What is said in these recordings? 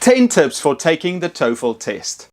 10 tips for taking the TOEFL test.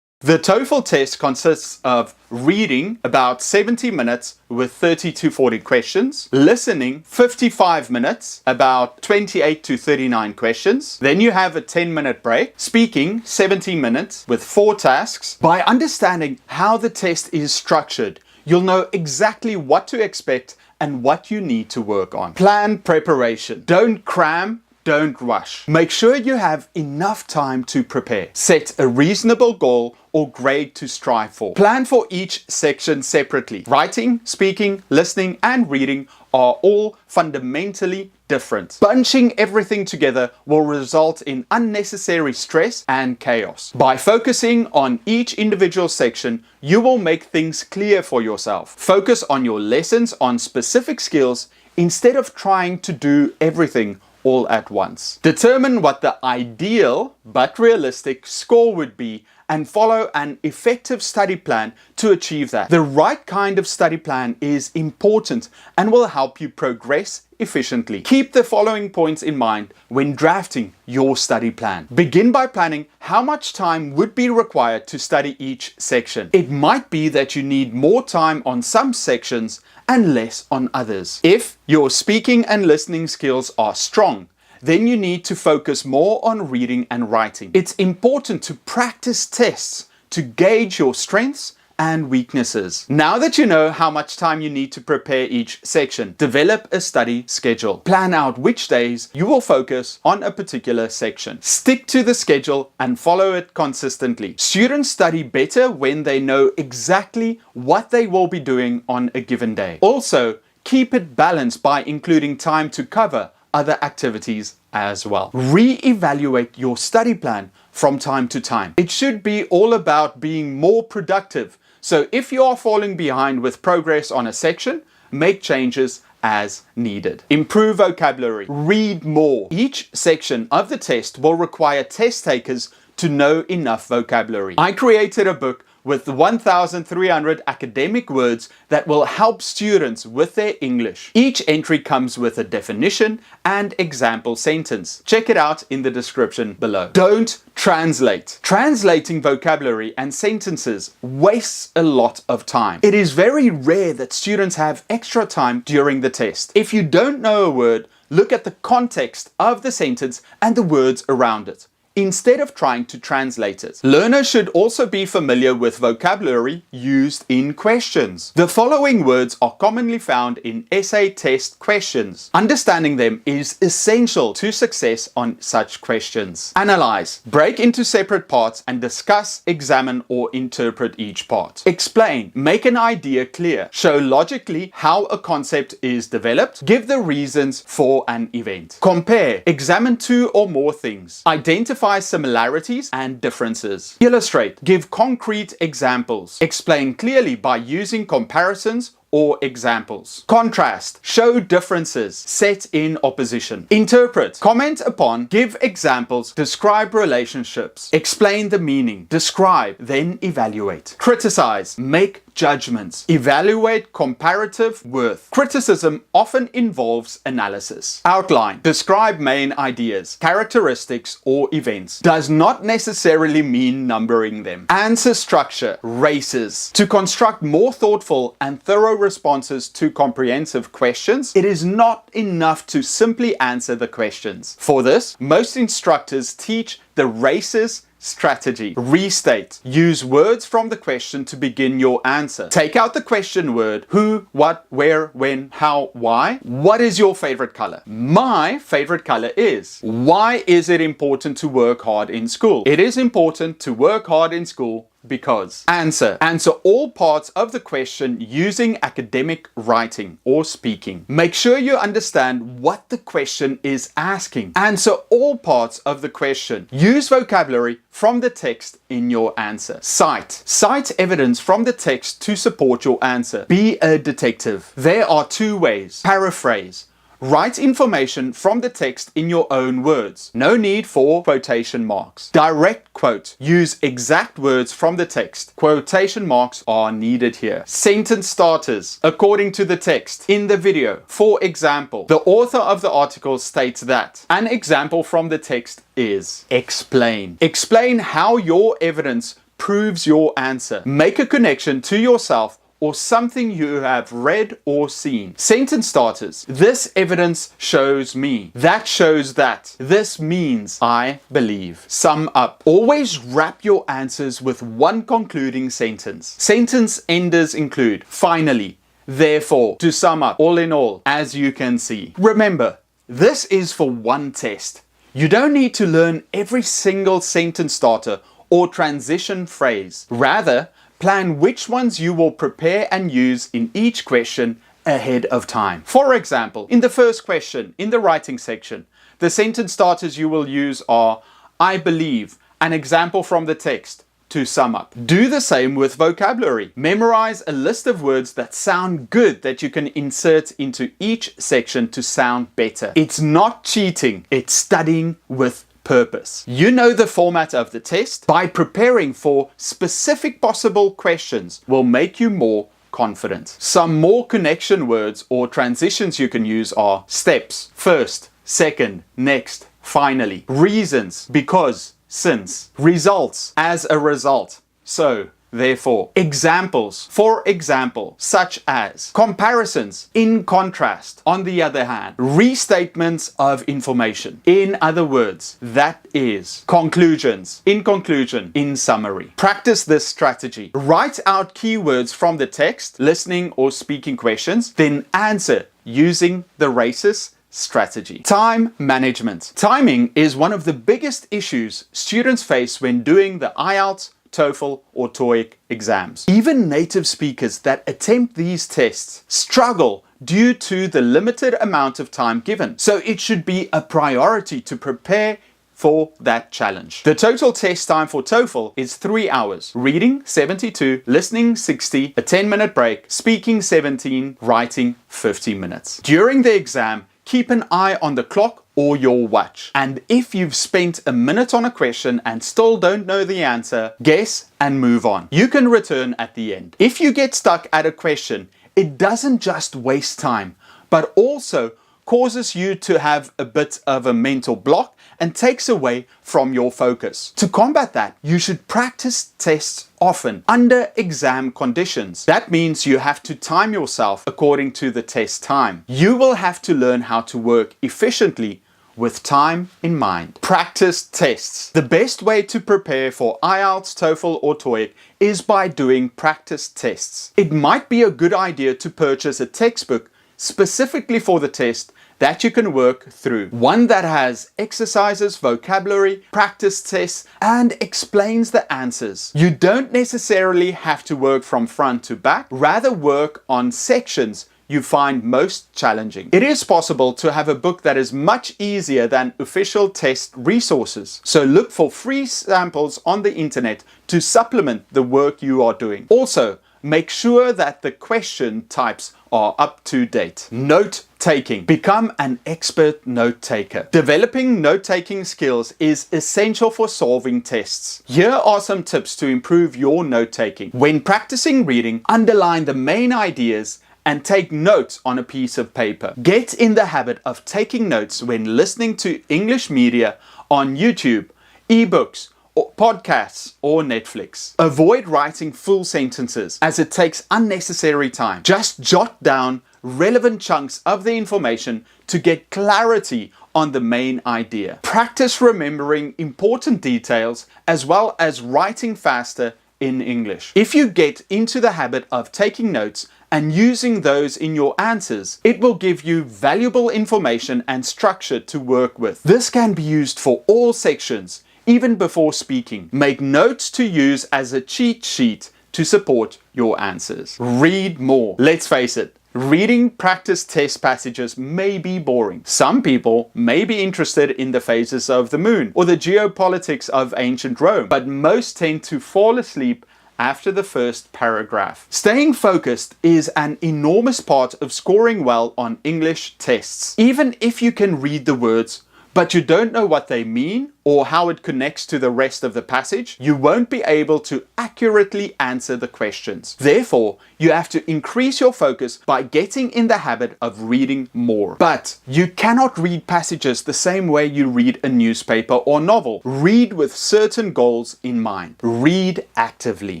The TOEFL test consists of reading about 70 minutes with 30 to 40 questions, listening 55 minutes, about 28 to 39 questions. Then you have a 10-minute break, speaking 70 minutes with 4 tasks. By understanding how the test is structured, you'll know exactly what to expect and what you need to work on. Plan preparation. Don't cram. Don't rush. Make sure you have enough time to prepare. Set a reasonable goal or grade to strive for. Plan for each section separately. Writing, speaking, listening, and reading are all fundamentally different. Bunching everything together will result in unnecessary stress and chaos. By focusing on each individual section, you will make things clear for yourself. Focus on your lessons on specific skills instead of trying to do everything all at once. Determine what the ideal but realistic score would be and follow an effective study plan to achieve that. The right kind of study plan is important and will help you progress efficiently. Keep the following points in mind when drafting your study plan. Begin by planning how much time would be required to study each section. It might be that you need more time on some sections and less on others. If your speaking and listening skills are strong, then you need to focus more on reading and writing. It's important to practice tests to gauge your strengths and weaknesses. Now that you know how much time you need to prepare each section, develop a study schedule. Plan out which days you will focus on a particular section. Stick to the schedule and follow it consistently. Students study better when they know exactly what they will be doing on a given day. Also, keep it balanced by including time to cover other activities as well. Re-evaluate your study plan from time to time. It should be all about being more productive. So if you are falling behind with progress on a section, make changes as needed. Improve vocabulary. Read more. Each section of the test will require test takers to know enough vocabulary. I created a book with 1,300 academic words that will help students with their English. Each entry comes with a definition and example sentence. Check it out in the description below. Don't translate. Translating vocabulary and sentences wastes a lot of time. It is very rare that students have extra time during the test. If you don't know a word, look at the context of the sentence and the words around it, instead of trying to translate it. Learners should also be familiar with vocabulary used in questions. The following words are commonly found in essay test questions. Understanding them is essential to success on such questions. Analyze. Break into separate parts and discuss, examine, or interpret each part. Explain. Make an idea clear. Show logically how a concept is developed. Give the reasons for an event. Compare. Examine 2 or more things. Identify similarities and differences. Illustrate. Give concrete examples. Explain clearly by using comparisons or examples. Contrast. Show differences set in opposition. Interpret. Comment upon. Give examples. Describe relationships. Explain the meaning. Describe, then evaluate. Criticize. Make judgments. Evaluate comparative worth. Criticism often involves analysis. Outline. Describe main ideas, characteristics, or events. Does not necessarily mean numbering them. Answer structure. Races. To construct more thoughtful and thorough responses to comprehensive questions, it is not enough to simply answer the questions. For this, most instructors teach the races strategy. Restate. Use words from the question to begin your answer. Take out the question word. Who, what, where, when, how, why. What is your favorite color? My favorite color is. Why is it important to work hard in school? It is important to work hard in school because. Answer. Answer all parts of the question using academic writing or speaking. Make sure you understand what the question is asking. Answer all parts of the question. Use vocabulary from the text in your answer. Cite. Cite evidence from the text to support your answer. Be a detective. There are 2 ways. Paraphrase. Write information from the text in your own words. No need for quotation marks. Direct quote. Use exact words from the text. Quotation marks are needed here. Sentence starters. According to the text in the video. For example, the author of the article states that. An example from the text is explain. Explain how your evidence proves your answer. Make a connection to yourself or something you have read or seen. Sentence starters. This evidence shows me. That shows that. This means I believe. Sum up. Always wrap your answers with one concluding sentence. Sentence enders include finally, therefore, to sum up, all in all, as you can see. Remember, this is for one test. You don't need to learn every single sentence starter or transition phrase. Rather, plan which ones you will prepare and use in each question ahead of time. For example, in the first question, in the writing section, the sentence starters you will use are I believe, an example from the text, to sum up. Do the same with vocabulary. Memorize a list of words that sound good that you can insert into each section to sound better. It's not cheating, it's studying with purpose. You know the format of the test. By preparing for specific possible questions will make you more confident. Some more connection words or transitions you can use are steps, first, second, next, finally, reasons, because, since, results, as a result, so, therefore, examples, for example, such as, comparisons, in contrast, on the other hand, restatements of information, in other words, that is, conclusions, in conclusion, in summary. Practice this strategy. Write out keywords from the text, listening or speaking questions, then answer using the RACES strategy. Time management. Timing is one of the biggest issues students face when doing the IELTS, TOEFL or TOEIC exams. Even native speakers that attempt these tests struggle due to the limited amount of time given. So it should be a priority to prepare for that challenge. The total test time for TOEFL is 3 hours. Reading 72, listening 60, a 10-minute break, speaking 17, writing 50 minutes. During the exam, keep an eye on the clock or your watch. And if you've spent a minute on a question and still don't know the answer, guess and move on. You can return at the end. If you get stuck at a question, it doesn't just waste time, but also causes you to have a bit of a mental block and takes away from your focus. To combat that, you should practice tests often under exam conditions. That means you have to time yourself according to the test time. You will have to learn how to work efficiently with time in mind. Practice tests. The best way to prepare for IELTS, TOEFL or TOEIC is by doing practice tests. It might be a good idea to purchase a textbook specifically for the test that you can work through. One that has exercises, vocabulary, practice tests, and explains the answers. You don't necessarily have to work from front to back, rather work on sections you find most challenging. It is possible to have a book that is much easier than official test resources. So look for free samples on the internet to supplement the work you are doing. Also, make sure that the question types are up to date. Note taking. Become an expert note taker. Developing note taking skills is essential for solving tests. Here are some tips to improve your note taking. When practicing reading, underline the main ideas and take notes on a piece of paper. Get in the habit of taking notes when listening to English media on YouTube, ebooks, or podcasts or Netflix. Avoid writing full sentences as it takes unnecessary time. Just jot down relevant chunks of the information to get clarity on the main idea. Practice remembering important details as well as writing faster in English. If you get into the habit of taking notes and using those in your answers, it will give you valuable information and structure to work with. This can be used for all sections, even before speaking. Make notes to use as a cheat sheet to support your answers. Read more. Let's face it, reading practice test passages may be boring. Some people may be interested in the phases of the moon or the geopolitics of ancient Rome, but most tend to fall asleep after the first paragraph. Staying focused is an enormous part of scoring well on English tests. Even if you can read the words, but you don't know what they mean or how it connects to the rest of the passage, you won't be able to accurately answer the questions. Therefore, you have to increase your focus by getting in the habit of reading more. But you cannot read passages the same way you read a newspaper or novel. Read with certain goals in mind. Read actively.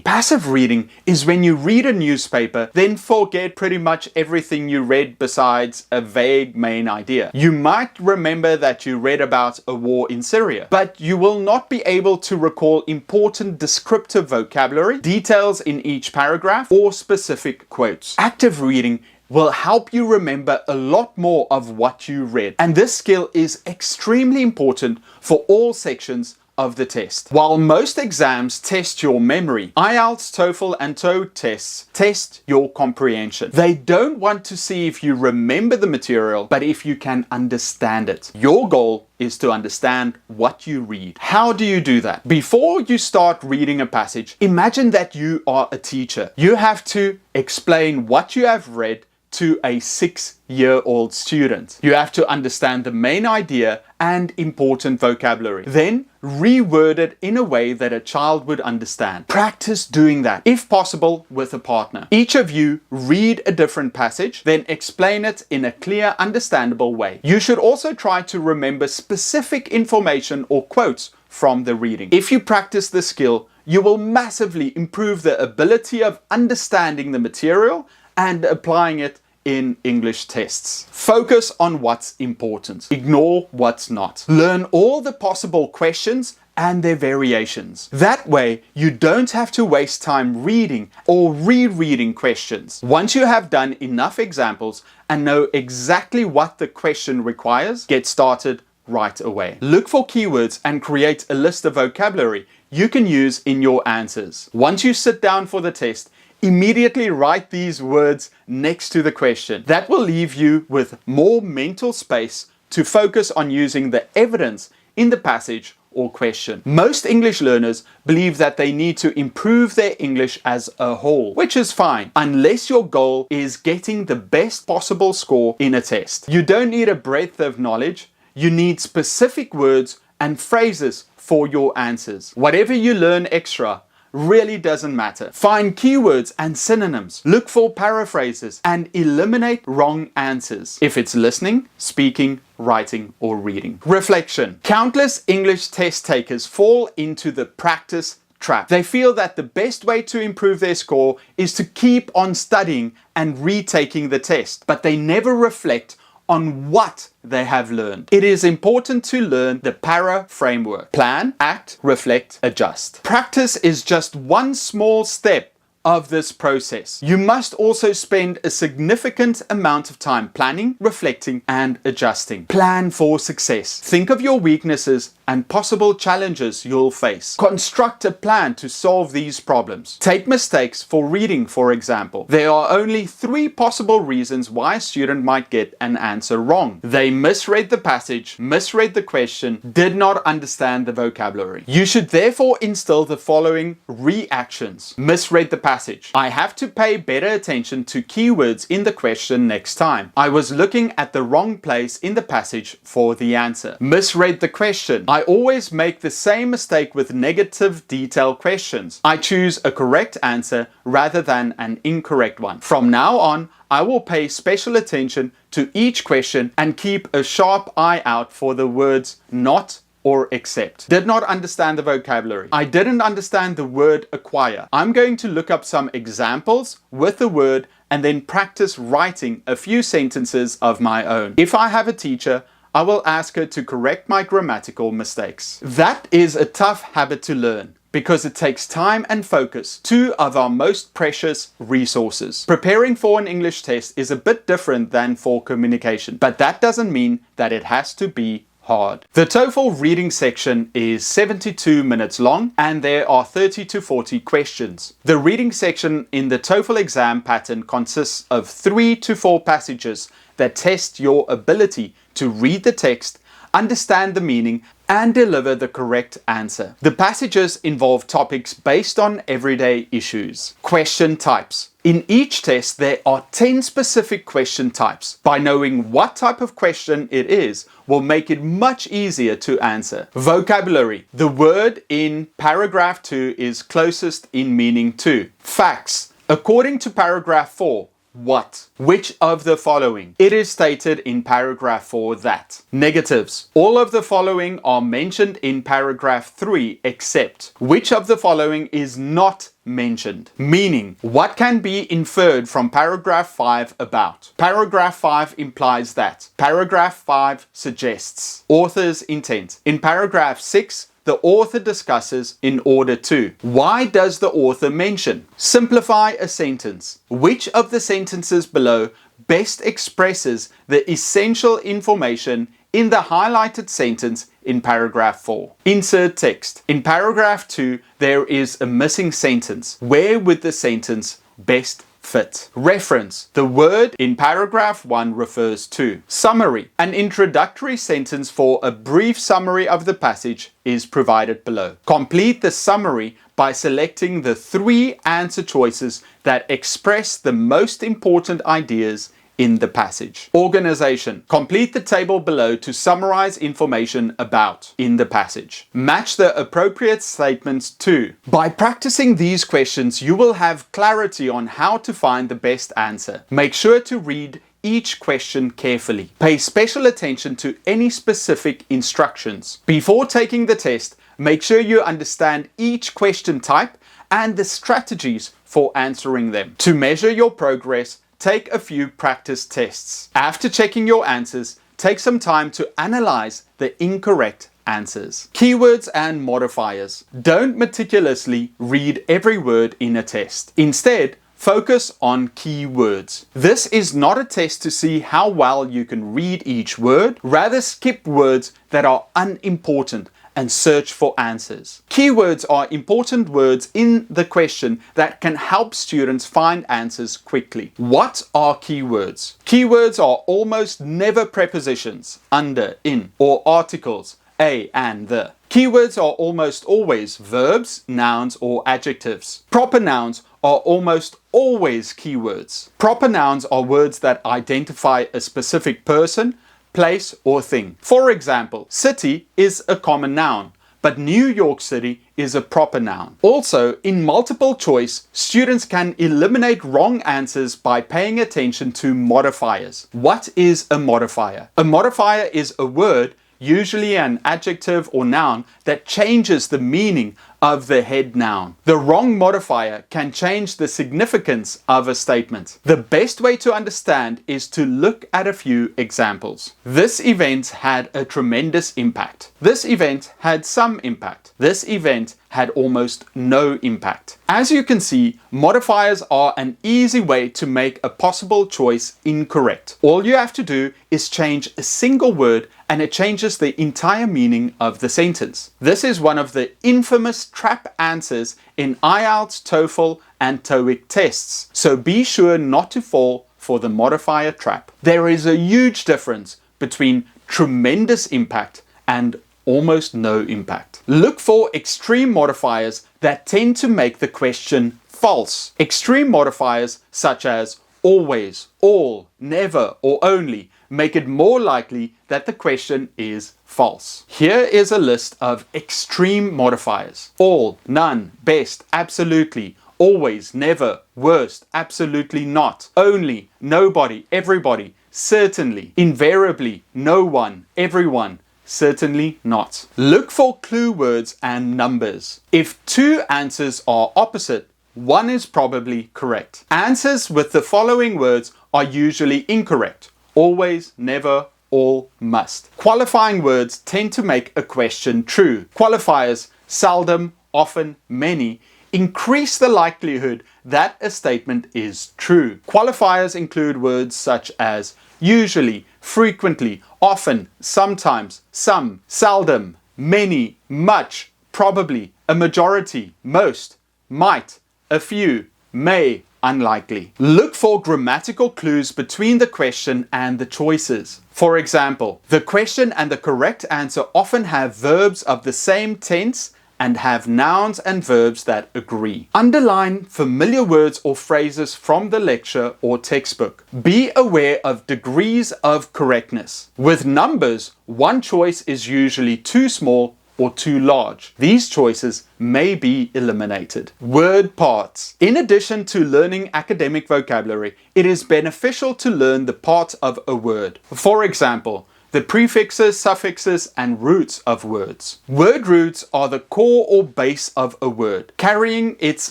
Passive reading is when you read a newspaper, then forget pretty much everything you read besides a vague main idea. You might remember that you read about a war in Syria, but you will not be able to recall important descriptive vocabulary, details in each paragraph, or specific quotes. Active reading will help you remember a lot more of what you read, and this skill is extremely important for all sections of the test. While most exams test your memory, IELTS, TOEFL, and TOE tests test your comprehension. They don't want to see if you remember the material, but if you can understand it. Your goal is to understand what you read. How do you do that? Before you start reading a passage, imagine that you are a teacher. You have to explain what you have read to a 6-year-old student. You have to understand the main idea and important vocabulary. Then reword it in a way that a child would understand. Practice doing that, if possible, with a partner. Each of you read a different passage, then explain it in a clear, understandable way. You should also try to remember specific information or quotes from the reading. If you practice this skill, you will massively improve the ability of understanding the material and applying it in English tests. Focus on what's important. Ignore what's not. Learn all the possible questions and their variations. That way, you don't have to waste time reading or rereading questions. Once you have done enough examples and know exactly what the question requires, get started right away. Look for keywords and create a list of vocabulary you can use in your answers. Once you sit down for the test, immediately write these words next to the question. That will leave you with more mental space to focus on using the evidence in the passage or question. Most English learners believe that they need to improve their English as a whole, which is fine, unless your goal is getting the best possible score in a test. You don't need a breadth of knowledge, you need specific words and phrases for your answers. Whatever you learn extra really doesn't matter. Find keywords and synonyms. Look for paraphrases and eliminate wrong answers if it's listening, speaking, writing, or reading. Reflection. Countless English test takers fall into the practice trap. They feel that the best way to improve their score is to keep on studying and retaking the test, but they never reflect on what they have learned. It is important to learn the PARA framework. Plan, act, reflect, adjust. Practice is just one small step of this process. You must also spend a significant amount of time planning, reflecting, and adjusting. Plan for success. Think of your weaknesses and possible challenges you'll face. Construct a plan to solve these problems. Take mistakes for reading, for example. There are only 3 possible reasons why a student might get an answer wrong. They misread the passage, misread the question, did not understand the vocabulary. You should therefore instill the following reactions. Misread the passage. I have to pay better attention to keywords in the question next time. I was looking at the wrong place in the passage for the answer. Misread the question. I always make the same mistake with negative detail questions. I choose a correct answer rather than an incorrect one. From now on, I will pay special attention to each question and keep a sharp eye out for the words not or except. Did not understand the vocabulary. I didn't understand the word acquire. I'm going to look up some examples with the word and then practice writing a few sentences of my own. If I have a teacher, I will ask her to correct my grammatical mistakes. That is a tough habit to learn because it takes time and focus, 2 of our most precious resources. Preparing for an English test is a bit different than for communication, but that doesn't mean that it has to be hard. The TOEFL reading section is 72 minutes long and there are 30 to 40 questions. The reading section in the TOEFL exam pattern consists of 3 to 4 passages that test your ability to read the text, understand the meaning, and deliver the correct answer. The passages involve topics based on everyday issues. Question types. In each test, there are 10 specific question types. By knowing what type of question it is, will make it much easier to answer. Vocabulary. The word in paragraph 2 is closest in meaning to. Facts. According to paragraph 4, what? Which of the following? It is stated in paragraph 4 that. Negatives. All of the following are mentioned in paragraph 3 except. Which of the following is not mentioned? Meaning. What can be inferred from paragraph 5 about? Paragraph 5 implies that. Paragraph 5 suggests. Author's intent. In paragraph 6, the author discusses in order to. Why does the author mention? Simplify a sentence. Which of the sentences below best expresses the essential information in the highlighted sentence in paragraph 4? Insert text. In paragraph 2, there is a missing sentence. Where would the sentence best fit? Reference. The word in paragraph 1 refers to. Summary. An introductory sentence for a brief summary of the passage is provided below. Complete the summary by selecting the 3 answer choices that express the most important ideas in the passage. Organization. Complete the table below to summarize information about in the passage. Match the appropriate statements to. By practicing these questions, you will have clarity on how to find the best answer. Make sure to read each question carefully. Pay special attention to any specific instructions. Before taking the test, make sure you understand each question type and the strategies for answering them. To measure your progress, take a few practice tests. After checking your answers, take some time to analyze the incorrect answers. Keywords and modifiers. Don't meticulously read every word in a test. Instead, focus on keywords. This is not a test to see how well you can read each word. Rather, skip words that are unimportant and search for answers. Keywords are important words in the question that can help students find answers quickly. What are keywords? Keywords are almost never prepositions, under, in, or articles, a and the. Keywords are almost always verbs, nouns, or adjectives. Proper nouns are almost always keywords. Proper nouns are words that identify a specific person, place, or thing. For example, city is a common noun, but New York City is a proper noun. Also, in multiple choice, students can eliminate wrong answers by paying attention to modifiers. What is a modifier? A modifier is a word, usually an adjective or noun, that changes the meaning of the head noun. The wrong modifier can change the significance of a statement. The best way to understand is to look at a few examples. This event had a tremendous impact. This event had some impact. This event had almost no impact. As you can see, modifiers are an easy way to make a possible choice incorrect. All you have to do is change a single word and it changes the entire meaning of the sentence. This is one of the infamous trap answers in IELTS, TOEFL, and TOEIC tests, so be sure not to fall for the modifier trap. There is a huge difference between tremendous impact and almost no impact. Look for extreme modifiers that tend to make the question false. Extreme modifiers such as always, all, never, or only make it more likely that the question is false. Here is a list of extreme modifiers. All, none, best, absolutely, always, never, worst, absolutely not, only, nobody, everybody, certainly, invariably, no one, everyone, certainly not. Look for clue words and numbers. If 2 answers are opposite, one is probably correct. Answers with the following words are usually incorrect. Always, never, all, must. Qualifying words tend to make a question true. Qualifiers, seldom, often, many, increase the likelihood that a statement is true. Qualifiers include words such as usually, frequently, often, sometimes, some, seldom, many, much, probably, a majority, most, might, a few, may, unlikely. Look for grammatical clues between the question and the choices. For example, the question and the correct answer often have verbs of the same tense and have nouns and verbs that agree. Underline familiar words or phrases from the lecture or textbook. Be aware of degrees of correctness. With numbers, one choice is usually too small or too large. These choices may be eliminated. Word parts. In addition to learning academic vocabulary, it is beneficial to learn the parts of a word. For example, the prefixes, suffixes, and roots of words. Word roots are the core or base of a word, carrying its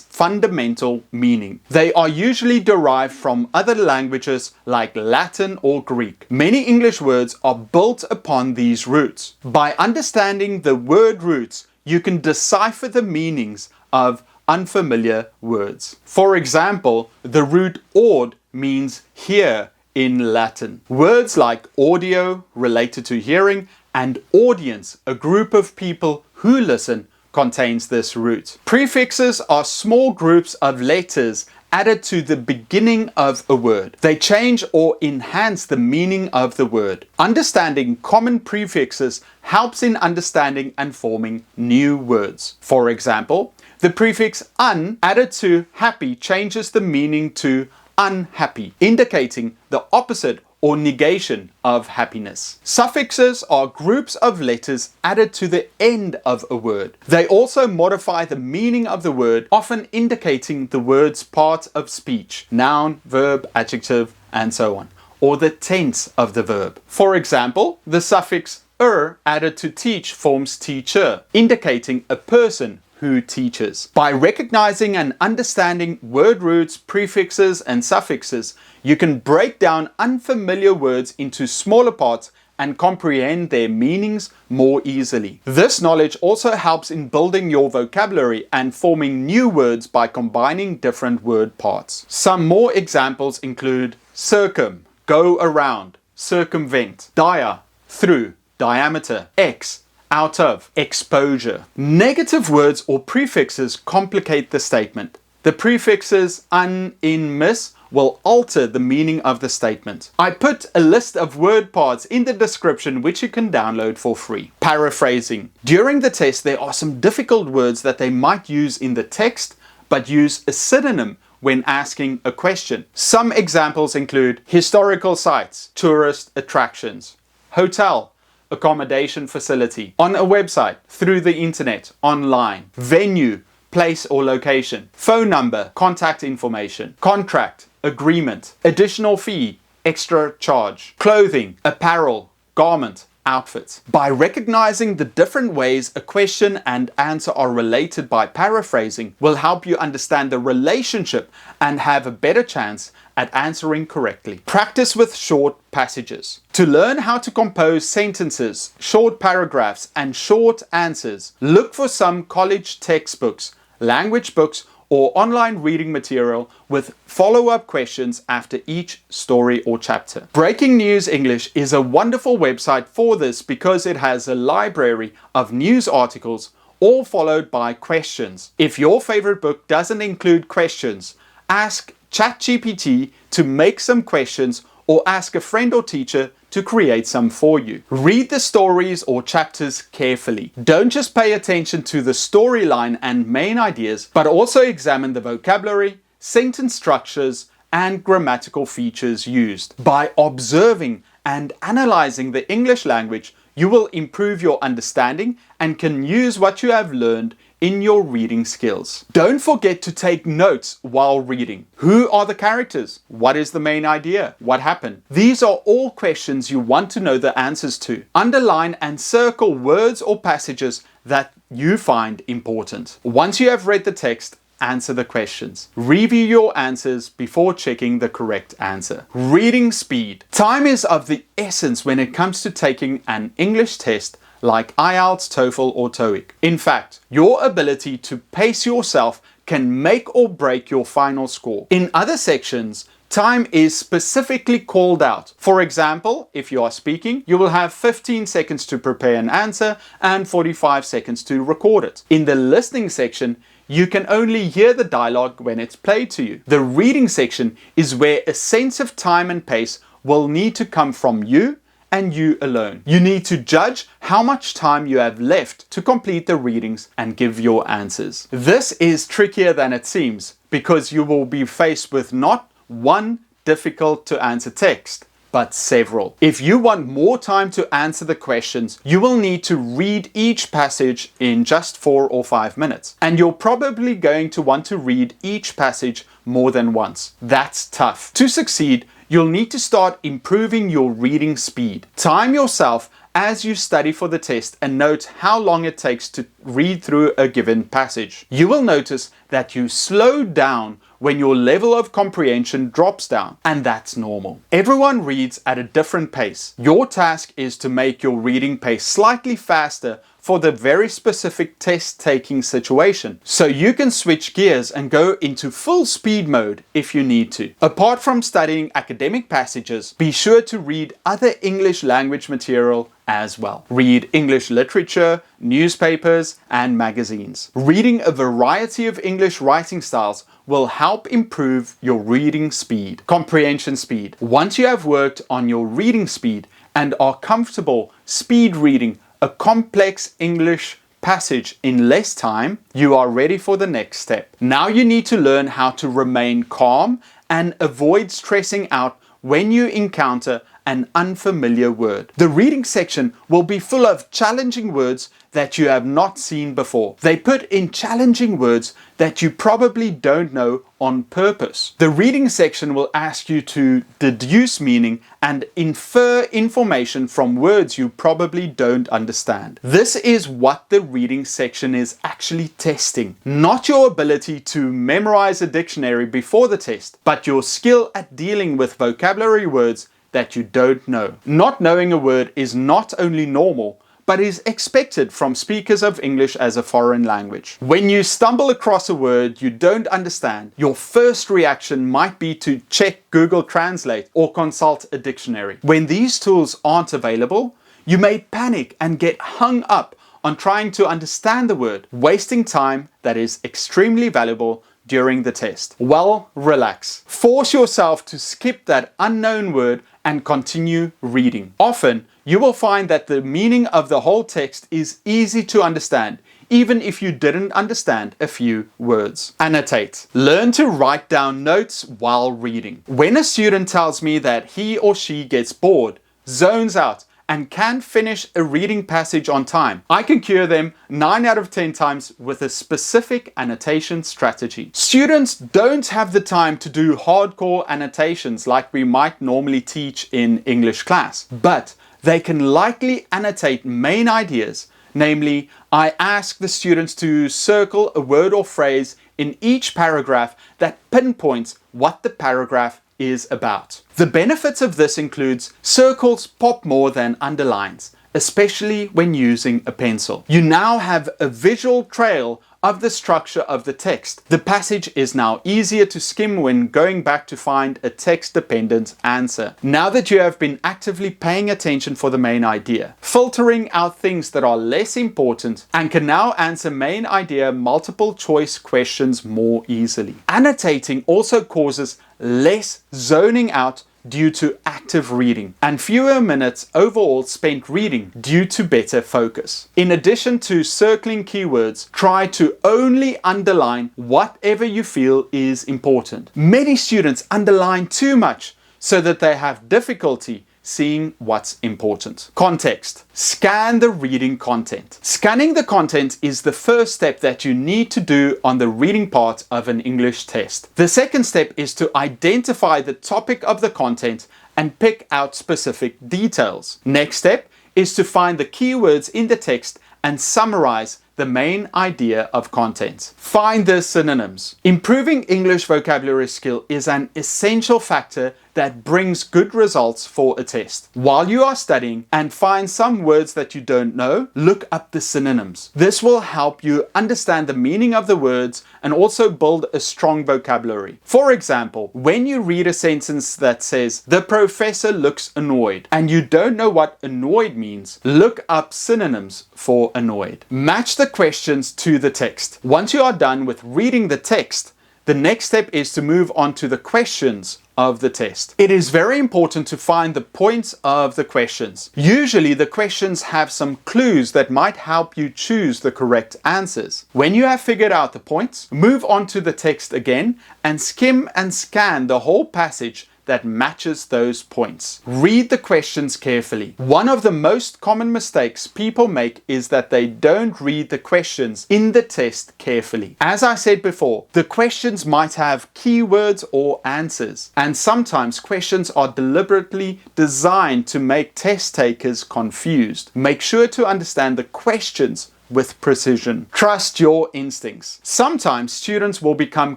fundamental meaning. They are usually derived from other languages like Latin or Greek. Many English words are built upon these roots. By understanding the word roots, you can decipher the meanings of unfamiliar words. For example, the root "aud" means hear in Latin. Words like audio, related to hearing, and audience, a group of people who listen, contains this root. Prefixes are small groups of letters added to the beginning of a word. They change or enhance the meaning of the word. Understanding common prefixes helps in understanding and forming new words. For example, the prefix "un" added to happy changes the meaning to unhappy, indicating the opposite or negation of happiness. Suffixes are groups of letters added to the end of a word. They also modify the meaning of the word, often indicating the word's part of speech, noun, verb, adjective, and so on, or the tense of the verb. For example, the suffix added to teach forms teacher, indicating a person who teaches. By recognizing and understanding word roots, prefixes, and suffixes, you can break down unfamiliar words into smaller parts and comprehend their meanings more easily. This knowledge also helps in building your vocabulary and forming new words by combining different word parts. Some more examples include circum, go around, circumvent, dia, through, diameter, ex, out of, exposure. Negative words or prefixes complicate the statement. The prefixes un, in, mis will alter the meaning of the statement. I put a list of word parts in the description which you can download for free. Paraphrasing. During the test, there are some difficult words that they might use in the text, but use a synonym when asking a question. Some examples include historical sites, tourist attractions, hotel, accommodation facility, on a website, through the internet, online, venue, place or location, phone number, contact information, contract, agreement, additional fee, extra charge, clothing, apparel, garment, outfit. By recognizing the different ways a question and answer are related by paraphrasing will help you understand the relationship and have a better chance at answering correctly. Practice with short passages. To learn how to compose sentences, short paragraphs, and short answers, look for some college textbooks, language books, or online reading material with follow-up questions after each story or chapter. Breaking News English is a wonderful website for this because it has a library of news articles, all followed by questions. If your favorite book doesn't include questions, ask ChatGPT to make some questions or ask a friend or teacher to create some for you. Read the stories or chapters carefully. Don't just pay attention to the storyline and main ideas, but also examine the vocabulary, sentence structures, and grammatical features used. By observing and analyzing the English language, you will improve your understanding and can use what you have learned in your reading skills. Don't forget to take notes while reading. Who are the characters? What is the main idea? What happened? These are all questions you want to know the answers to. Underline and circle words or passages that you find important. Once you have read the text, answer the questions. Review your answers before checking the correct answer. Reading speed. Time is of the essence when it comes to taking an English test like IELTS, TOEFL, or TOEIC. In fact, your ability to pace yourself can make or break your final score. In other sections, Time is specifically called out. For example, if you are speaking, you will have 15 seconds to prepare an answer and 45 seconds to record it. In the listening section, you can only hear the dialogue when it's played to you. The reading section is where a sense of time and pace will need to come from you and you alone. You need to judge how much time you have left to complete the readings and give your answers. This is trickier than it seems because you will be faced with not one difficult to answer text, but several. If you want more time to answer the questions, you will need to read each passage in just 4 or 5 minutes. And you're probably going to want to read each passage more than once. That's tough. To succeed, you'll need to start improving your reading speed. Time yourself as you study for the test and note how long it takes to read through a given passage. You will notice that you slow down when your level of comprehension drops down, and that's normal. Everyone reads at a different pace. Your task is to make your reading pace slightly faster for the very specific test-taking situation, so you can switch gears and go into full speed mode if you need to. Apart from studying academic passages, be sure to read other English language material as well. Read English literature, newspapers, and magazines. Reading a variety of English writing styles will help improve your reading speed, comprehension speed. Once you have worked on your reading speed and are comfortable speed reading a complex English passage in less time, you are ready for the next step. Now you need to learn how to remain calm and avoid stressing out when you encounter an unfamiliar word. The reading section will be full of challenging words that you have not seen before. They put in challenging words that you probably don't know on purpose. The reading section will ask you to deduce meaning and infer information from words you probably don't understand. This is what the reading section is actually testing. Not your ability to memorize a dictionary before the test, but your skill at dealing with vocabulary words that you don't know. Not knowing a word is not only normal, but is expected from speakers of English as a foreign language. When you stumble across a word you don't understand, your first reaction might be to check Google Translate or consult a dictionary. When these tools aren't available, you may panic and get hung up on trying to understand the word, wasting time that is extremely valuable during the test. Well, relax. Force yourself to skip that unknown word and continue reading. Often, you will find that the meaning of the whole text is easy to understand, even if you didn't understand a few words. Annotate. Learn to write down notes while reading. When a student tells me that he or she gets bored, zones out, and can't finish a reading passage on time, I can cure them 9 out of 10 times with a specific annotation strategy. Students don't have the time to do hardcore annotations like we might normally teach in English class, but they can likely annotate main ideas. Namely, I ask the students to circle a word or phrase in each paragraph that pinpoints what the paragraph is about. The benefits of this includes circles pop more than underlines, especially when using a pencil. You now have a visual trail of the structure of the text. The passage is now easier to skim when going back to find a text-dependent answer. Now that you have been actively paying attention for the main idea, filtering out things that are less important, and can now answer main idea multiple choice questions more easily. Annotating also causes less zoning out due to active reading, and fewer minutes overall spent reading due to better focus. In addition to circling keywords, try to only underline whatever you feel is important. Many students underline too much so that they have difficulty seeing what's important. Context. Scan the reading content. Scanning the content is the first step that you need to do on the reading part of an English test. The second step is to identify the topic of the content and pick out specific details. Next step is to find the keywords in the text and summarize the main idea of content. Find the synonyms. Improving English vocabulary skill is an essential factor that brings good results for a test. While you are studying and find some words that you don't know, look up the synonyms. This will help you understand the meaning of the words and also build a strong vocabulary. For example, when you read a sentence that says, "The professor looks annoyed," and you don't know what annoyed means, look up synonyms for annoyed. Match the questions to the text. Once you are done with reading the text, the next step is to move on to the questions of the test. It is very important to find the points of the questions. Usually the questions have some clues that might help you choose the correct answers. When you have figured out the points, move on to the text again and skim and scan the whole passage that matches those points. Read the questions carefully. One of the most common mistakes people make is that they don't read the questions in the test carefully. As I said before, the questions might have keywords or answers, and sometimes questions are deliberately designed to make test takers confused. Make sure to understand the questions with precision. Trust your instincts. Sometimes students will become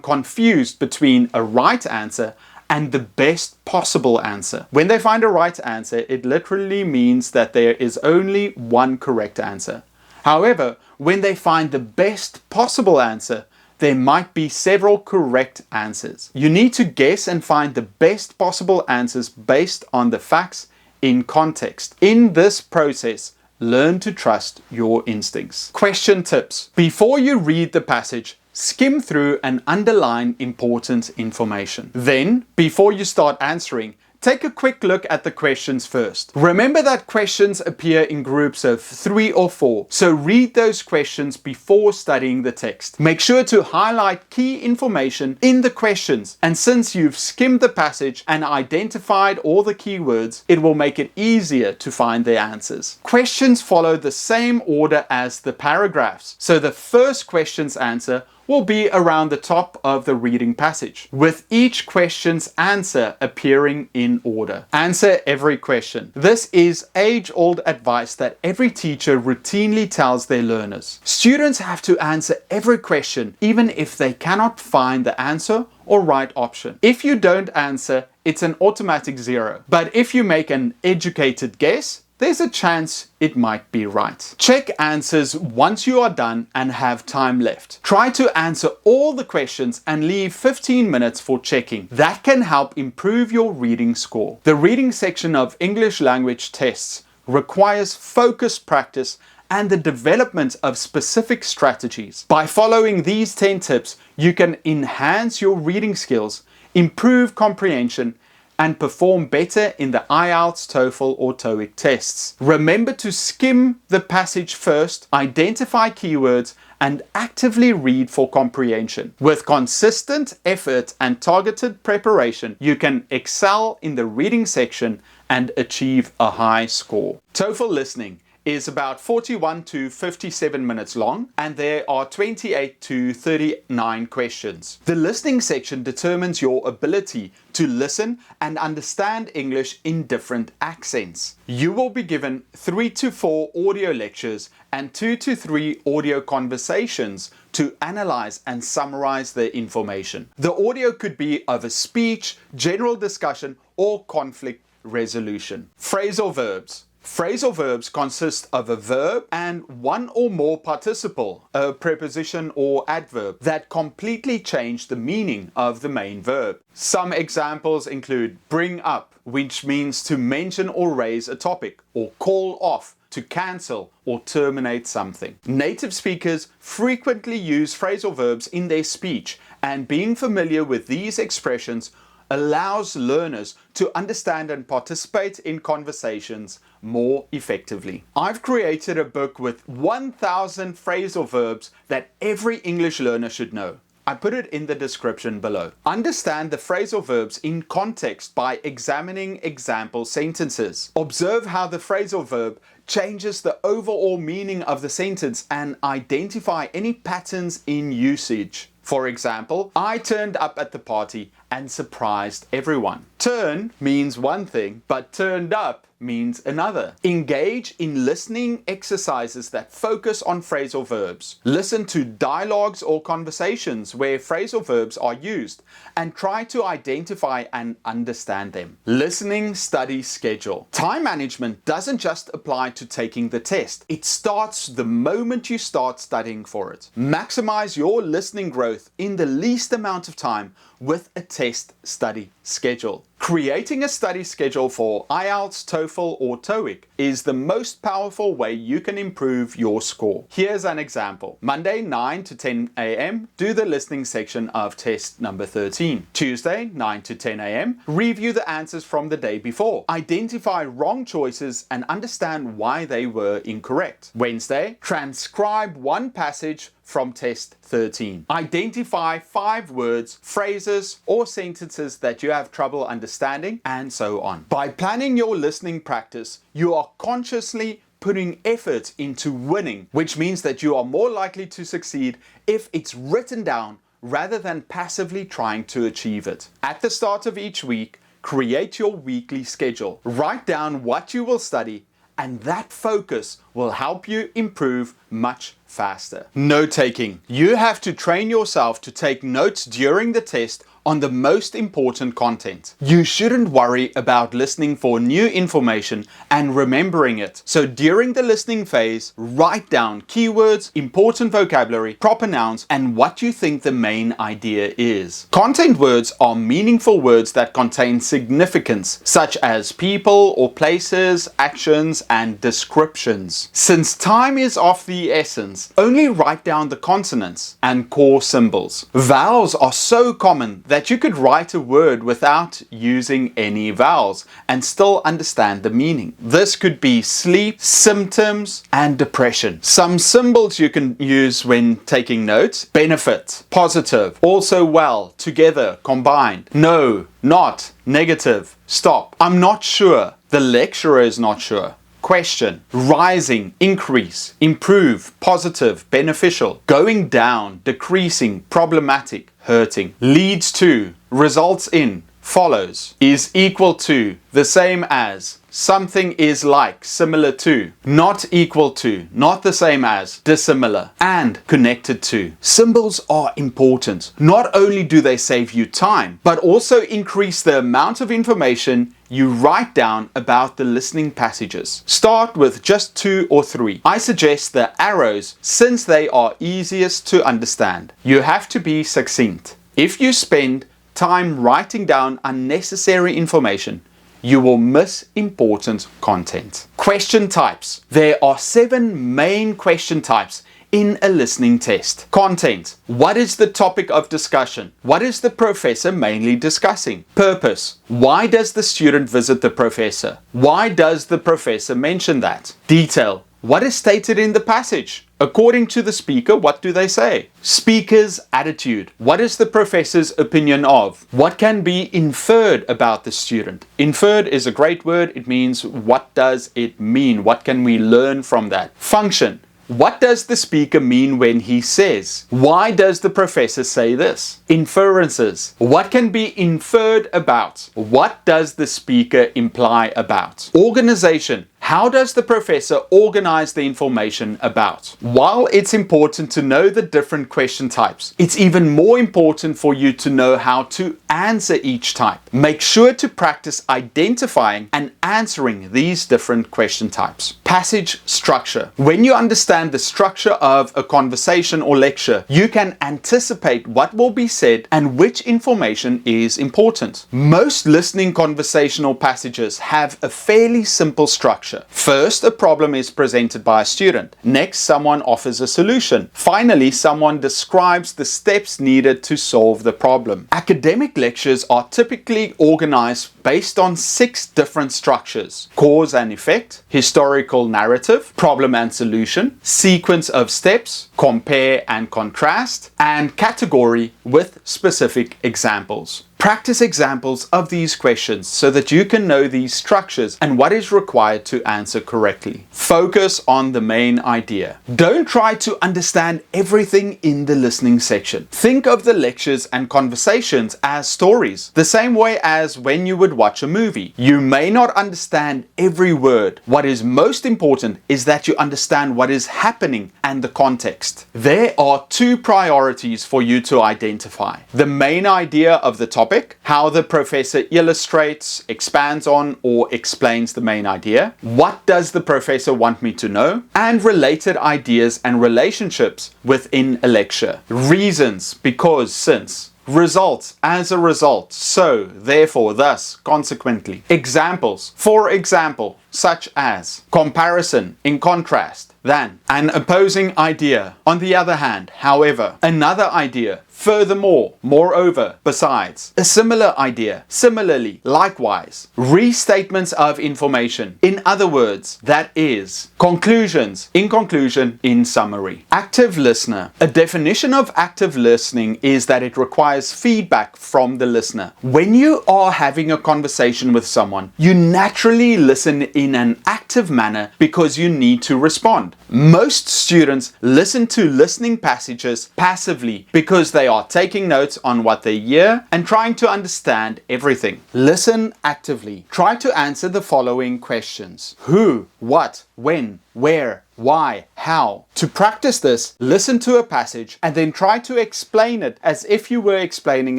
confused between a right answer and the best possible answer. When they find a right answer, it literally means that there is only one correct answer. However, when they find the best possible answer, there might be several correct answers. You need to guess and find the best possible answers based on the facts in context. In this process, learn to trust your instincts. Question tips. Before you read the passage, skim through and underline important information. Then, before you start answering, take a quick look at the questions first. Remember that questions appear in groups of 3 or 4, so read those questions before studying the text. Make sure to highlight key information in the questions, and since you've skimmed the passage and identified all the keywords, it will make it easier to find the answers. Questions follow the same order as the paragraphs, so the first question's answer will be around the top of the reading passage, with each question's answer appearing in order. Answer every question. This is age-old advice that every teacher routinely tells their learners. Students have to answer every question, even if they cannot find the answer or right option. If you don't answer, it's an automatic 0. But if you make an educated guess, there's a chance it might be right. Check answers once you are done and have time left. Try to answer all the questions and leave 15 minutes for checking. That can help improve your reading score. The reading section of English language tests requires focused practice and the development of specific strategies. By following these 10 tips, you can enhance your reading skills, improve comprehension, and perform better in the IELTS, TOEFL, or TOEIC tests. Remember to skim the passage first, identify keywords, and actively read for comprehension. With consistent effort and targeted preparation, you can excel in the reading section and achieve a high score. TOEFL listening is about 41 to 57 minutes long, and there are 28 to 39 questions. The listening section determines your ability to listen and understand English in different accents. You will be given 3 to 4 audio lectures and 2 to 3 audio conversations to analyze and summarize the information. The audio could be of a speech, general discussion, or conflict resolution. Phrasal verbs. Phrasal verbs consist of a verb and one or more participle, a preposition or adverb, that completely change the meaning of the main verb. Some examples include bring up, which means to mention or raise a topic, or call off, to cancel or terminate something. Native speakers frequently use phrasal verbs in their speech, and being familiar with these expressions allows learners to understand and participate in conversations more effectively. I've created a book with 1,000 phrasal verbs that every English learner should know. I put it in the description below. Understand the phrasal verbs in context by examining example sentences. Observe how the phrasal verb changes the overall meaning of the sentence and identify any patterns in usage. For example, I turned up at the party and surprised everyone. Turn means one thing, but turned up means another. Engage in listening exercises that focus on phrasal verbs. Listen to dialogues or conversations where phrasal verbs are used and try to identify and understand them. Listening study schedule. Time management doesn't just apply to taking the test. It starts the moment you start studying for it. Maximize your listening growth in the least amount of time with a test study schedule. Creating a study schedule for IELTS, TOEFL, or TOEIC is the most powerful way you can improve your score. Here's an example. Monday, 9 to 10 a.m., do the listening section of test number 13. Tuesday, 9 to 10 a.m., review the answers from the day before. Identify wrong choices and understand why they were incorrect. Wednesday, transcribe one passage from test 13. Identify 5 words, phrases, or sentences that you have trouble understanding, and so on. By planning your listening practice, you are consciously putting effort into winning, which means that you are more likely to succeed if it's written down rather than passively trying to achieve it. At the start of each week, create your weekly schedule. Write down what you will study, and that focus will help you improve much faster. Note taking. You have to train yourself to take notes during the test on the most important content. You shouldn't worry about listening for new information and remembering it. So during the listening phase, write down keywords, important vocabulary, proper nouns, and what you think the main idea is. Content words are meaningful words that contain significance, such as people or places, actions, and descriptions. Since time is of the essence, only write down the consonants and core symbols. Vowels are so common that you could write a word without using any vowels and still understand the meaning. This could be sleep, symptoms, and depression. Some symbols you can use when taking notes: benefit, positive, also well, together, combined, no, not, negative, stop, I'm not sure, the lecturer is not sure. Question, rising, increase, improve, positive, beneficial, going down, decreasing, problematic, hurting, leads to, results in, follows, is equal to, the same as, something is like, similar to, not equal to, not the same as, dissimilar, and connected to. Symbols are important. Not only do they save you time, but also increase the amount of information you write down about the listening passages. Start with just 2 or 3. I suggest the arrows since they are easiest to understand. You have to be succinct. If you spend time writing down unnecessary information, you will miss important content. Question types. There are 7 main question types in a listening test. Content. What is the topic of discussion? What is the professor mainly discussing? Purpose. Why does the student visit the professor? Why does the professor mention that? Detail. What is stated in the passage? According to the speaker, what do they say? Speaker's attitude. What is the professor's opinion of? What can be inferred about the student? Inferred is a great word. It means what does it mean? What can we learn from that? Function. What does the speaker mean when he says? Why does the professor say this? Inferences. What can be inferred about? What does the speaker imply about? Organization. How does the professor organize the information about? While it's important to know the different question types, it's even more important for you to know how to answer each type. Make sure to practice identifying and answering these different question types. Passage structure. When you understand the structure of a conversation or lecture, you can anticipate what will be said and which information is important. Most listening conversational passages have a fairly simple structure. First, a problem is presented by a student. Next, someone offers a solution. Finally, someone describes the steps needed to solve the problem. Academic lectures are typically organized based on 6 different structures: cause and effect, historical narrative, problem and solution, sequence of steps, compare and contrast, and category with specific examples. Practice examples of these questions so that you can know these structures and what is required to answer correctly. Focus on the main idea. Don't try to understand everything in the listening section. Think of the lectures and conversations as stories, the same way as when you would watch a movie. You may not understand every word. What is most important is that you understand what is happening and the context. There are two priorities for you to identify: the main idea of the topic, how the professor illustrates, expands on, or explains the main idea. What does the professor want me to know? And related ideas and relationships within a lecture. Reasons, because, since. Results, as a result, so, therefore, thus, consequently. Examples, for example, such as comparison, in contrast, than. An opposing idea, on the other hand, however. Another idea, furthermore, moreover, besides. A similar idea, similarly, likewise. Restatements of information, in other words, that is. Conclusions, in conclusion, in summary. Active listener. A definition of active listening is that it requires feedback from the listener. When you are having a conversation with someone, you naturally listen in an active manner because you need to respond. Most students listen to listening passages passively because they are taking notes on what they hear and trying to understand everything. Listen actively. Try to answer the following questions: who, what, when, where, why, how. To practice this, listen to a passage and then try to explain it as if you were explaining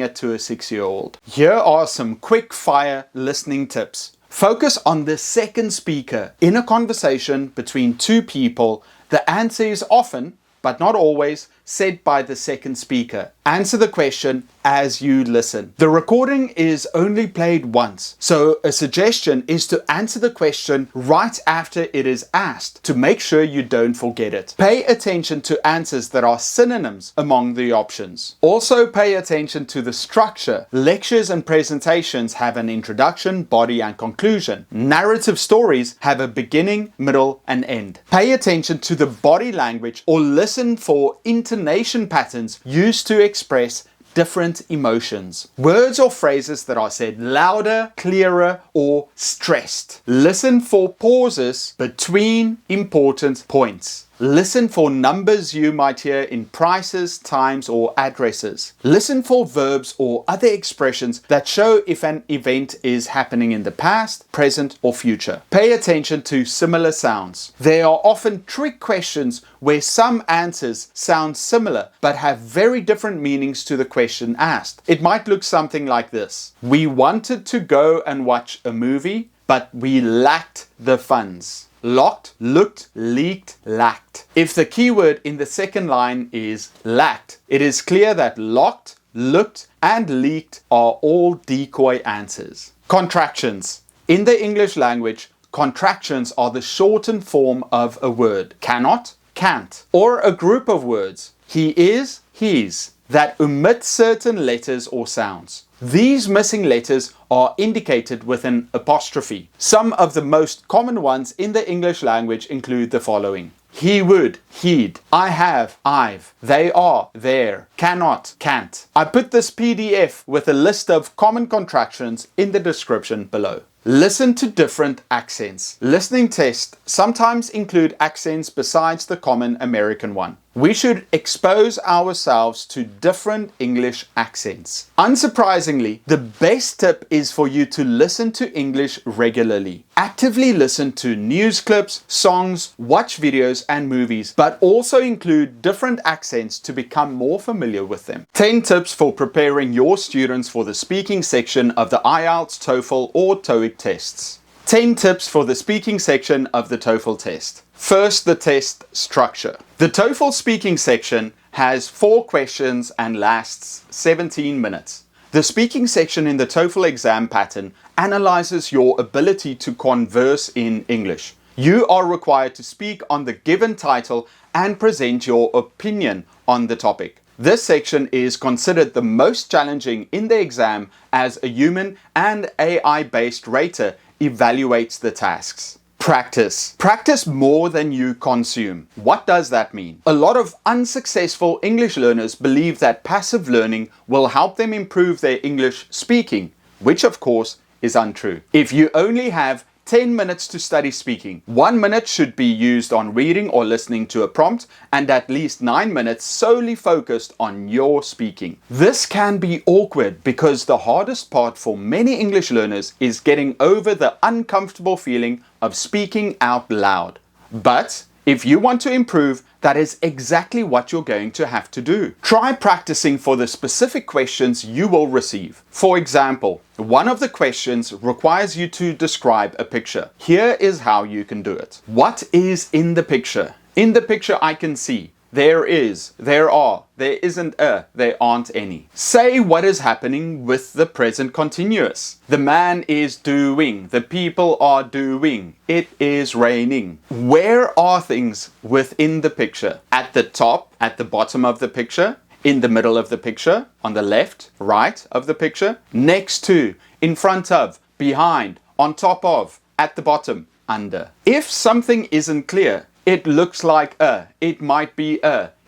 it to a 6-year-old. Here are some quick fire listening tips. Focus on the second speaker. In a conversation between two people, the answer is often, but not always, said by the second speaker. Answer the question as you listen. The recording is only played once, so a suggestion is to answer the question right after it is asked to make sure you don't forget it. Pay attention to answers that are synonyms among the options. Also pay attention to the structure. Lectures and presentations have an introduction, body, and conclusion. Narrative stories have a beginning, middle, and end. Pay attention to the body language or listen for intonation patterns used to express different emotions. Words or phrases that are said louder, clearer, or stressed. Listen for pauses between important points. Listen for numbers you might hear in prices, times, or addresses. Listen for verbs or other expressions that show if an event is happening in the past, present, or future. Pay attention to similar sounds. There are often trick questions where some answers sound similar but have very different meanings to the question asked. It might look something like this: we wanted to go and watch a movie, but we lacked the funds. Locked, looked, leaked, lacked. If the keyword in the second line is lacked, it is clear that locked, looked, and leaked are all decoy answers. Contractions. In the English language, contractions are the shortened form of a word. Cannot, can't, or a group of words. He is, he's, that omit certain letters or sounds. These missing letters are indicated with an apostrophe. Some of the most common ones in the English language include the following: he would, he'd, I have, I've, they are, they're, cannot, can't. I put this PDF with a list of common contractions in the description below. Listen to different accents. Listening tests sometimes include accents besides the common American one. We should expose ourselves to different English accents. Unsurprisingly, the best tip is for you to listen to English regularly. Actively listen to news clips, songs, watch videos and movies, but also include different accents to become more familiar with them. 10 tips for preparing your students for the speaking section of the IELTS, TOEFL or TOEIC tests. 10 tips for the speaking section of the TOEFL test. First, the test structure. The TOEFL speaking section has 4 questions and lasts 17 minutes. The speaking section in the TOEFL exam pattern analyzes your ability to converse in English. You are required to speak on the given title and present your opinion on the topic. This section is considered the most challenging in the exam as a human and AI-based rater evaluates the tasks. Practice. Practice more than you consume. What does that mean? A lot of unsuccessful English learners believe that passive learning will help them improve their English speaking, which of course is untrue. If you only have 10 minutes to study speaking. 1 minute should be used on reading or listening to a prompt, and at least 9 minutes solely focused on your speaking. This can be awkward because the hardest part for many English learners is getting over the uncomfortable feeling of speaking out loud. But if you want to improve, that is exactly what you're going to have to do. Try practicing for the specific questions you will receive. For example, one of the questions requires you to describe a picture. Here is how you can do it. What is in the picture? In the picture I can see. There is, there are, there isn't there aren't any. Say what is happening with the present continuous. The man is doing, the people are doing, it is raining. Where are things within the picture? At the top, at the bottom of the picture, in the middle of the picture, on the left, right of the picture, next to, in front of, behind, on top of, at the bottom, under. If something isn't clear, it looks like it might be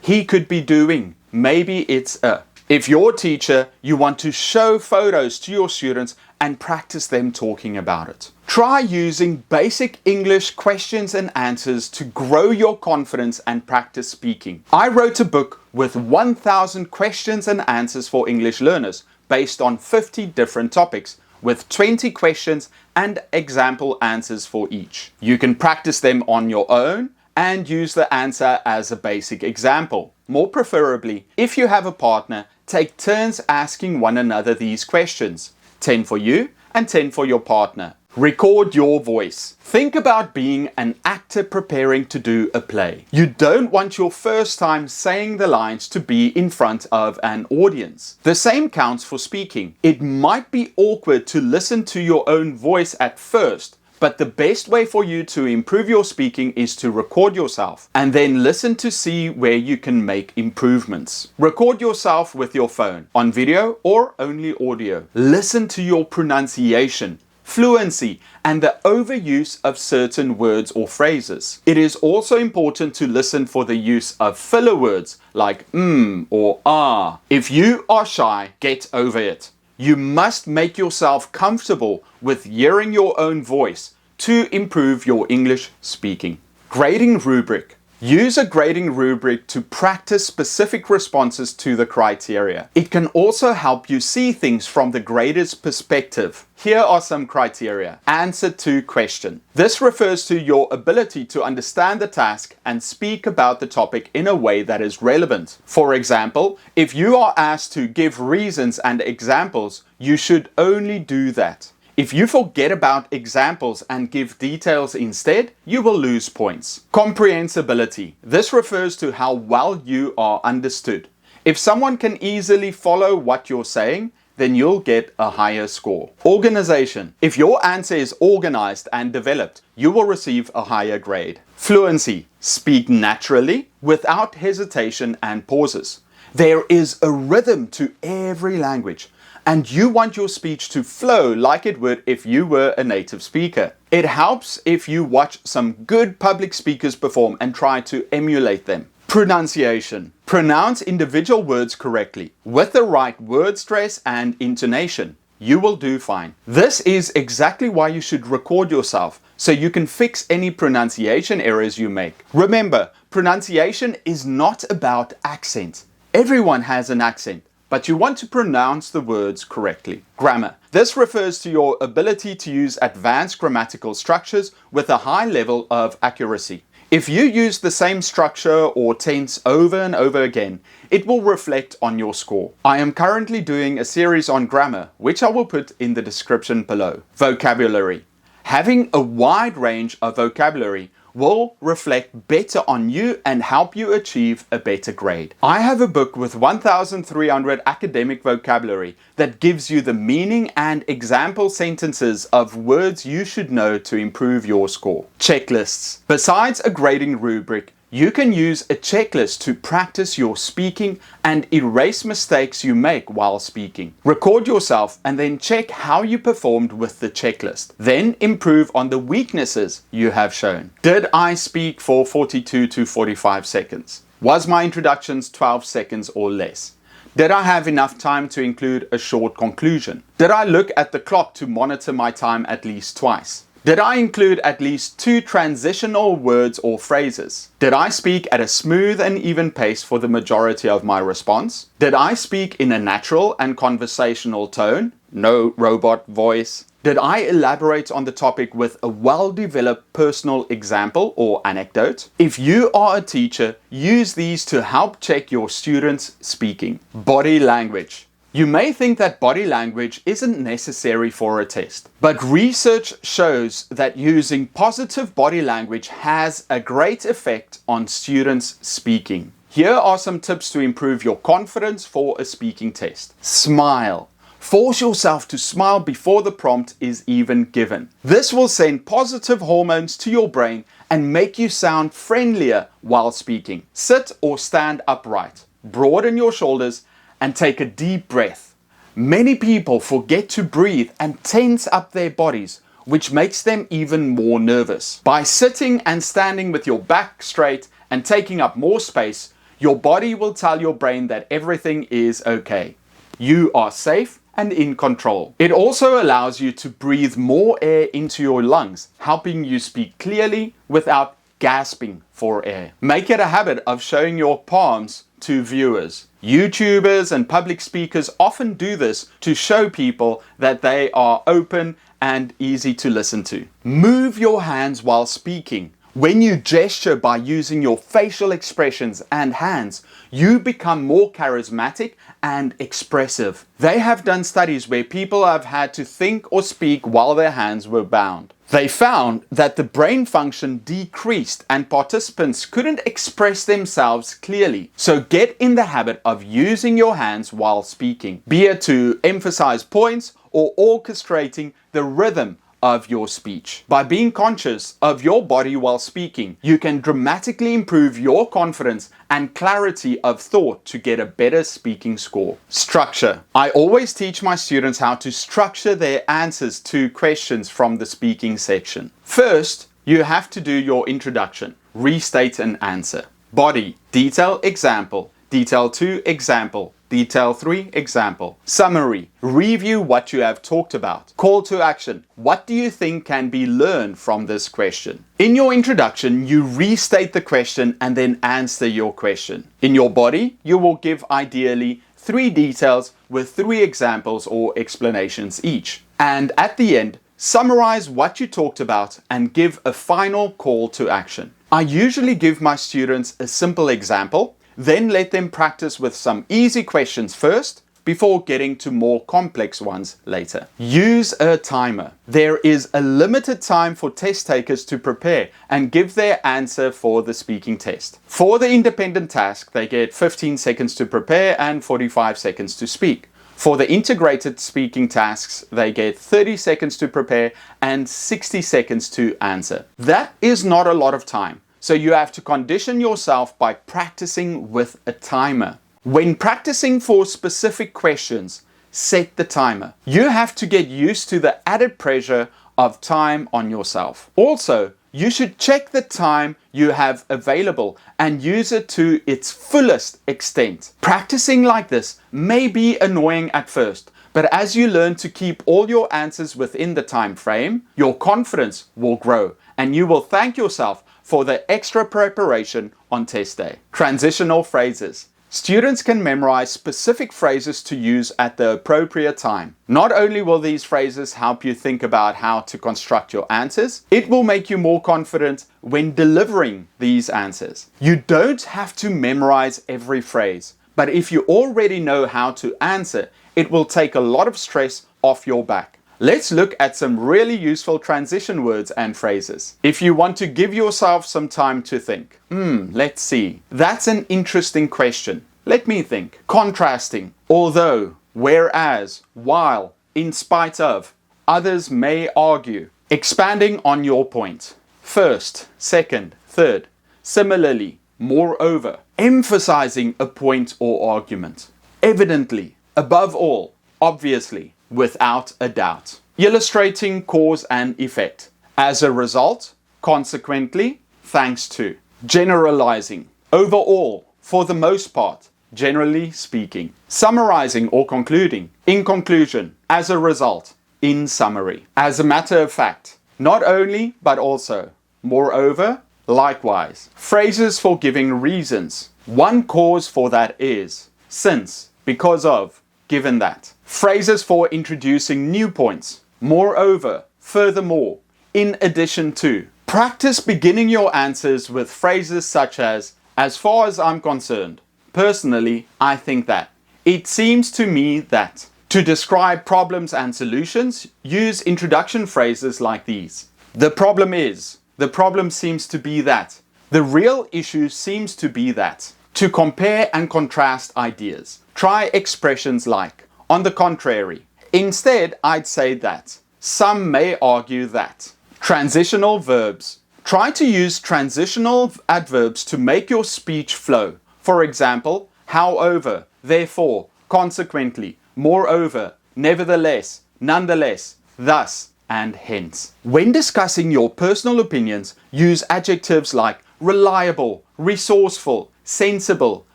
he could be doing, maybe it's If you're a teacher, you want to show photos to your students and practice them talking about it. Try using basic English questions and answers to grow your confidence and practice speaking. I wrote a book with 1,000 questions and answers for English learners based on 50 different topics, with 20 questions and example answers for each. You can practice them on your own and use the answer as a basic example. More preferably, if you have a partner, take turns asking one another these questions. 10 for you and 10 for your partner. Record your voice. Think about being an actor preparing to do a play. You don't want your first time saying the lines to be in front of an audience. The same counts for speaking. It might be awkward to listen to your own voice at first, but the best way for you to improve your speaking is to record yourself and then listen to see where you can make improvements. Record yourself with your phone, on video or only audio. Listen to your pronunciation, fluency, and the overuse of certain words or phrases. It is also important to listen for the use of filler words like or ah. If you are shy, get over it. You must make yourself comfortable with hearing your own voice to improve your English speaking. Grading rubric. Use a grading rubric to practice specific responses to the criteria. It can also help you see things from the grader's perspective. Here are some criteria. Answer to question. This refers to your ability to understand the task and speak about the topic in a way that is relevant. For example, if you are asked to give reasons and examples, you should only do that. If you forget about examples and give details instead, you will lose points. Comprehensibility. This refers to how well you are understood. If someone can easily follow what you're saying, then you'll get a higher score. Organization. If your answer is organized and developed, you will receive a higher grade. Fluency. Speak naturally, without hesitation and pauses. There is a rhythm to every language, and you want your speech to flow like it would if you were a native speaker. It helps if you watch some good public speakers perform and try to emulate them. Pronunciation. Pronounce individual words correctly with the right word stress and intonation. You will do fine. This is exactly why you should record yourself, so you can fix any pronunciation errors you make. Remember, pronunciation is not about accent. Everyone has an accent, but you want to pronounce the words correctly. Grammar. This refers to your ability to use advanced grammatical structures with a high level of accuracy. If you use the same structure or tense over and over again, it will reflect on your score. I am currently doing a series on grammar, which I will put in the description below. Vocabulary. Having a wide range of vocabulary will reflect better on you and help you achieve a better grade. I have a book with 1,300 academic vocabulary that gives you the meaning and example sentences of words you should know to improve your score. Checklists. Besides a grading rubric, you can use a checklist to practice your speaking and erase mistakes you make while speaking. Record yourself and then check how you performed with the checklist. Then improve on the weaknesses you have shown. Did I speak for 42 to 45 seconds? Was my introductions 12 seconds or less? Did I have enough time to include a short conclusion? Did I look at the clock to monitor my time at least twice? Did I include at least 2 transitional words or phrases? Did I speak at a smooth and even pace for the majority of my response? Did I speak in a natural and conversational tone? No robot voice. Did I elaborate on the topic with a well-developed personal example or anecdote? If you are a teacher, use these to help check your students' speaking. Body language. You may think that body language isn't necessary for a test, but research shows that using positive body language has a great effect on students' speaking. Here are some tips to improve your confidence for a speaking test. Smile. Force yourself to smile before the prompt is even given. This will send positive hormones to your brain and make you sound friendlier while speaking. Sit or stand upright. Broaden your shoulders and take a deep breath. Many people forget to breathe and tense up their bodies, which makes them even more nervous. By sitting and standing with your back straight and taking up more space, your body will tell your brain that everything is okay. You are safe and in control. It also allows you to breathe more air into your lungs, helping you speak clearly without gasping for air. Make it a habit of showing your palms to viewers. YouTubers and public speakers often do this to show people that they are open and easy to listen to. Move your hands while speaking. When you gesture by using your facial expressions and hands, you become more charismatic and expressive. They have done studies where people have had to think or speak while their hands were bound. They found that the brain function decreased and participants couldn't express themselves clearly. So get in the habit of using your hands while speaking, be it to emphasize points or orchestrating the rhythm of your speech. By being conscious of your body while speaking, you can dramatically improve your confidence and clarity of thought to get a better speaking score. Structure. I always teach my students how to structure their answers to questions from the speaking section. First, you have to do your introduction. Restate an answer. Body. Detail example. Detail 2 example. Detail 3 example. Summary. Review what you have talked about. Call to action. What do you think can be learned from this question? In your introduction, you restate the question and then answer your question. In your body, you will give ideally 3 details with 3 examples or explanations each. And at the end, summarize what you talked about and give a final call to action. I usually give my students a simple example, then let them practice with some easy questions first before getting to more complex ones later. Use a timer. There is a limited time for test takers to prepare and give their answer for the speaking test. For the independent task, they get 15 seconds to prepare and 45 seconds to speak. For the integrated speaking tasks, they get 30 seconds to prepare and 60 seconds to answer. That is not a lot of time. So you have to condition yourself by practicing with a timer. When practicing for specific questions, set the timer. You have to get used to the added pressure of time on yourself. Also, you should check the time you have available and use it to its fullest extent. Practicing like this may be annoying at first, but as you learn to keep all your answers within the time frame, your confidence will grow and you will thank yourself for the extra preparation on test day. Transitional phrases. Students can memorize specific phrases to use at the appropriate time. Not only will these phrases help you think about how to construct your answers, it will make you more confident when delivering these answers. You don't have to memorize every phrase, but if you already know how to answer, it will take a lot of stress off your back. Let's look at some really useful transition words and phrases. If you want to give yourself some time to think. Let's see. That's an interesting question. Let me think. Contrasting. Although, whereas, while, in spite of. Others may argue. Expanding on your point. First, second, third. Similarly, moreover. Emphasizing a point or argument. Evidently, above all, obviously. Without a doubt. Illustrating cause and effect. As a result, consequently, thanks to. Generalizing. Overall, for the most part, generally speaking. Summarizing or concluding. In conclusion, as a result, in summary. As a matter of fact, Not only, but also. Moreover, likewise. Phrases for giving reasons. One cause for that is. Since, because of, given that. Phrases for introducing new points. Moreover, furthermore, in addition to. Practice beginning your answers with phrases such as far as I'm concerned, personally, I think that. It seems to me that. To describe problems and solutions, use introduction phrases like these. The problem is. The problem seems to be that. The real issue seems to be that. To compare and contrast ideas, try expressions like, on the contrary. Instead, I'd say that. Some may argue that. Transitional verbs. Try to use transitional adverbs to make your speech flow. For example, however, therefore, consequently, moreover, nevertheless, nonetheless, thus, and hence. When discussing your personal opinions, use adjectives like reliable, resourceful, sensible,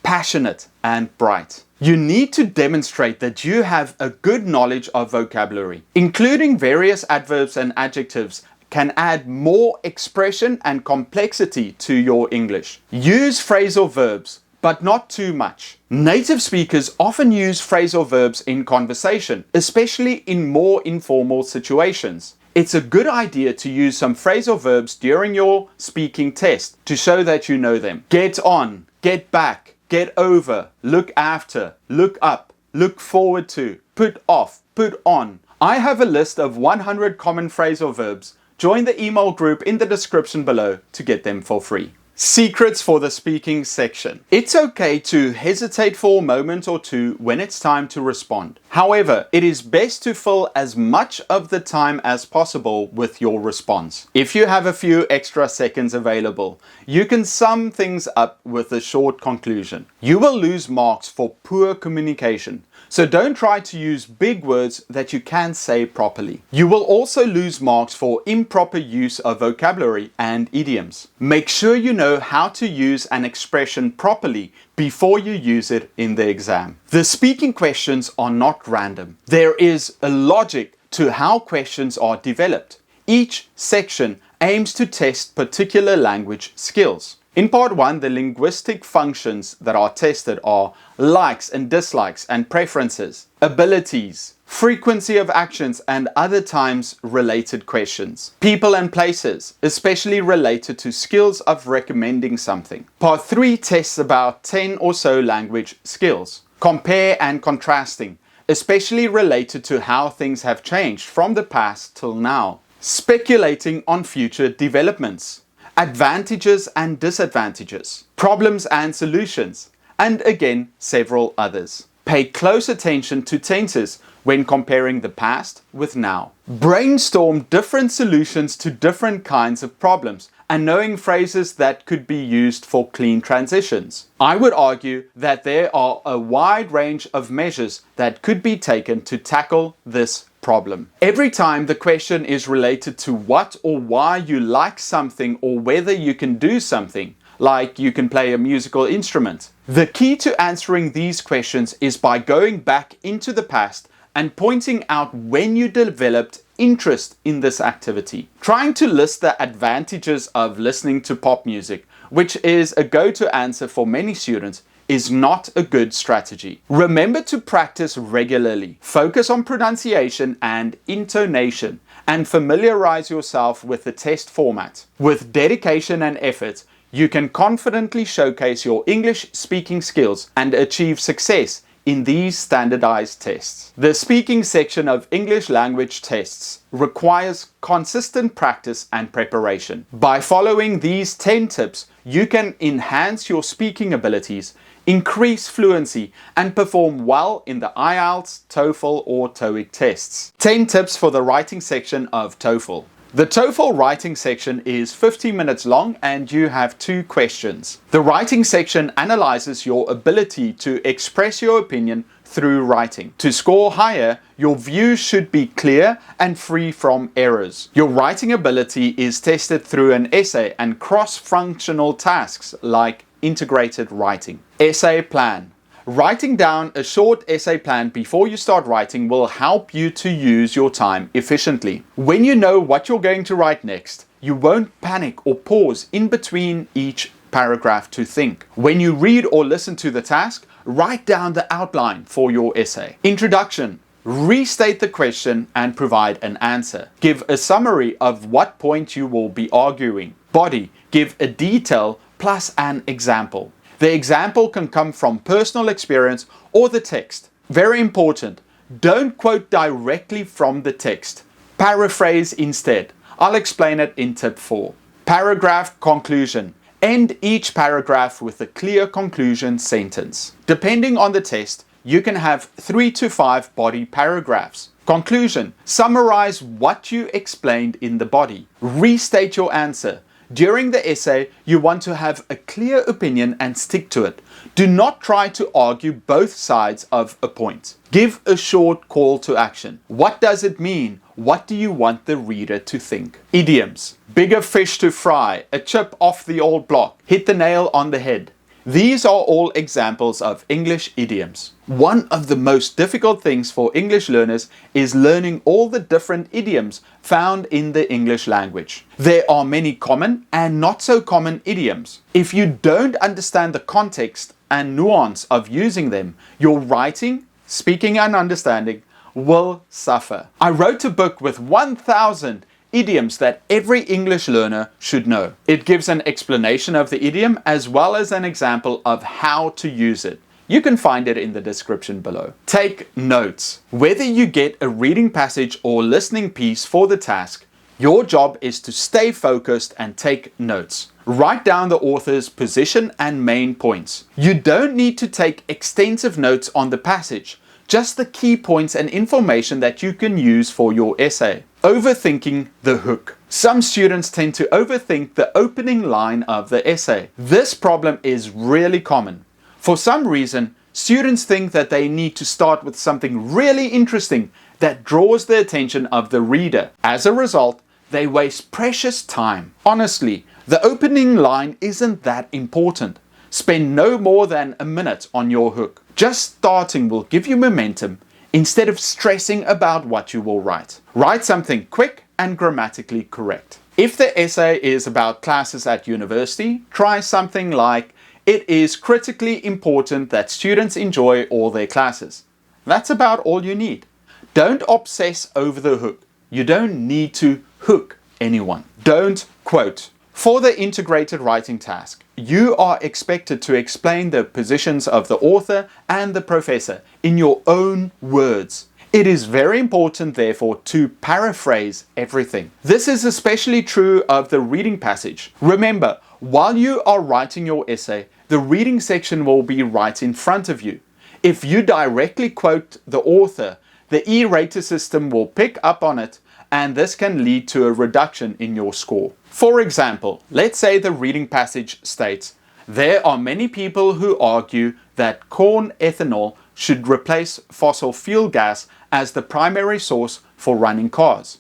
passionate, and bright. You need to demonstrate that you have a good knowledge of vocabulary. Including various adverbs and adjectives can add more expression and complexity to your English. Use phrasal verbs, but not too much. Native speakers often use phrasal verbs in conversation, especially in more informal situations. It's a good idea to use some phrasal verbs during your speaking test to show that you know them. Get on, get back, get over, look after, look up, look forward to, put off, put on. I have a list of 100 common phrasal verbs. Join the email group in the description below to get them for free. Secrets for the speaking section. It's okay to hesitate for a moment or two when it's time to respond. However, it is best to fill as much of the time as possible with your response. If you have a few extra seconds available, you can sum things up with a short conclusion. You will lose marks for poor communication. So don't try to use big words that you can't say properly. You will also lose marks for improper use of vocabulary and idioms. Make sure you know how to use an expression properly before you use it in the exam. The speaking questions are not random. There is a logic to how questions are developed. Each section aims to test particular language skills. In part 1, the linguistic functions that are tested are likes and dislikes and preferences, abilities, frequency of actions and other times related questions, people and places, especially related to skills of recommending something. Part 3 tests about 10 or so language skills, compare and contrasting, especially related to how things have changed from the past till now, speculating on future developments, advantages and disadvantages, problems and solutions, and again, several others. Pay close attention to tenses when comparing the past with now. Brainstorm different solutions to different kinds of problems and knowing phrases that could be used for clean transitions. I would argue that there are a wide range of measures that could be taken to tackle this problem. Every time the question is related to what or why you like something or whether you can do something, like you can play a musical instrument. The key to answering these questions is by going back into the past and pointing out when you developed interest in this activity. Trying to list the advantages of listening to pop music, which is a go-to answer for many students, is not a good strategy. Remember to practice regularly. Focus on pronunciation and intonation and familiarize yourself with the test format. With dedication and effort, you can confidently showcase your English speaking skills and achieve success in these standardized tests. The speaking section of English language tests requires consistent practice and preparation. By following these 10 tips, you can enhance your speaking abilities, increase fluency, and perform well in the IELTS, TOEFL, or TOEIC tests. 10 tips for the writing section of TOEFL. The TOEFL writing section is 50 minutes long and you have 2 questions. The writing section analyzes your ability to express your opinion through writing. To score higher, your views should be clear and free from errors. Your writing ability is tested through an essay and cross-functional tasks like integrated writing. Essay plan. Writing down a short essay plan before you start writing will help you to use your time efficiently. When you know what you're going to write next, you won't panic or pause in between each paragraph to think. When you read or listen to the task, write down the outline for your essay. Introduction. Restate the question and provide an answer. Give a summary of what point you will be arguing. Body. Give a detail plus an example. The example can come from personal experience or the text. Very important. Don't quote directly from the text. Paraphrase instead. I'll explain it in tip 4. Paragraph conclusion. End each paragraph with a clear conclusion sentence. Depending on the test, you can have 3 to 5 body paragraphs. Conclusion. Summarize what you explained in the body. Restate your answer. During the essay, you want to have a clear opinion and stick to it. Do not try to argue both sides of a point. Give a short call to action. What does it mean? What do you want the reader to think? Idioms. Bigger fish to fry, a chip off the old block, hit the nail on the head. These are all examples of English idioms. One of the most difficult things for English learners is learning all the different idioms found in the English language. There are many common and not so common idioms. If you don't understand the context and nuance of using them, your writing, speaking and understanding will suffer. I wrote a book with 1,000 idioms that every English learner should know. It gives an explanation of the idiom as well as an example of how to use it. You can find it in the description below. Take notes. Whether you get a reading passage or listening piece for the task, your job is to stay focused and take notes. Write down the author's position and main points. You don't need to take extensive notes on the passage, just the key points and information that you can use for your essay. Overthinking the hook. Some students tend to overthink the opening line of the essay. This problem is really common. For some reason, students think that they need to start with something really interesting that draws the attention of the reader. As a result, they waste precious time. Honestly, the opening line isn't that important. Spend no more than a minute on your hook. Just starting will give you momentum instead of stressing about what you will write. Write something quick and grammatically correct. If the essay is about classes at university, try something like, it is critically important that students enjoy all their classes. That's about all you need. Don't obsess over the hook. You don't need to hook anyone. Don't quote. For the integrated writing task, you are expected to explain the positions of the author and the professor in your own words. It is very important, therefore, to paraphrase everything. This is especially true of the reading passage. Remember, while you are writing your essay, the reading section will be right in front of you. If you directly quote the author, the E-rater system will pick up on it, and this can lead to a reduction in your score. For example, let's say the reading passage states, there are many people who argue that corn ethanol should replace fossil fuel gas as the primary source for running cars.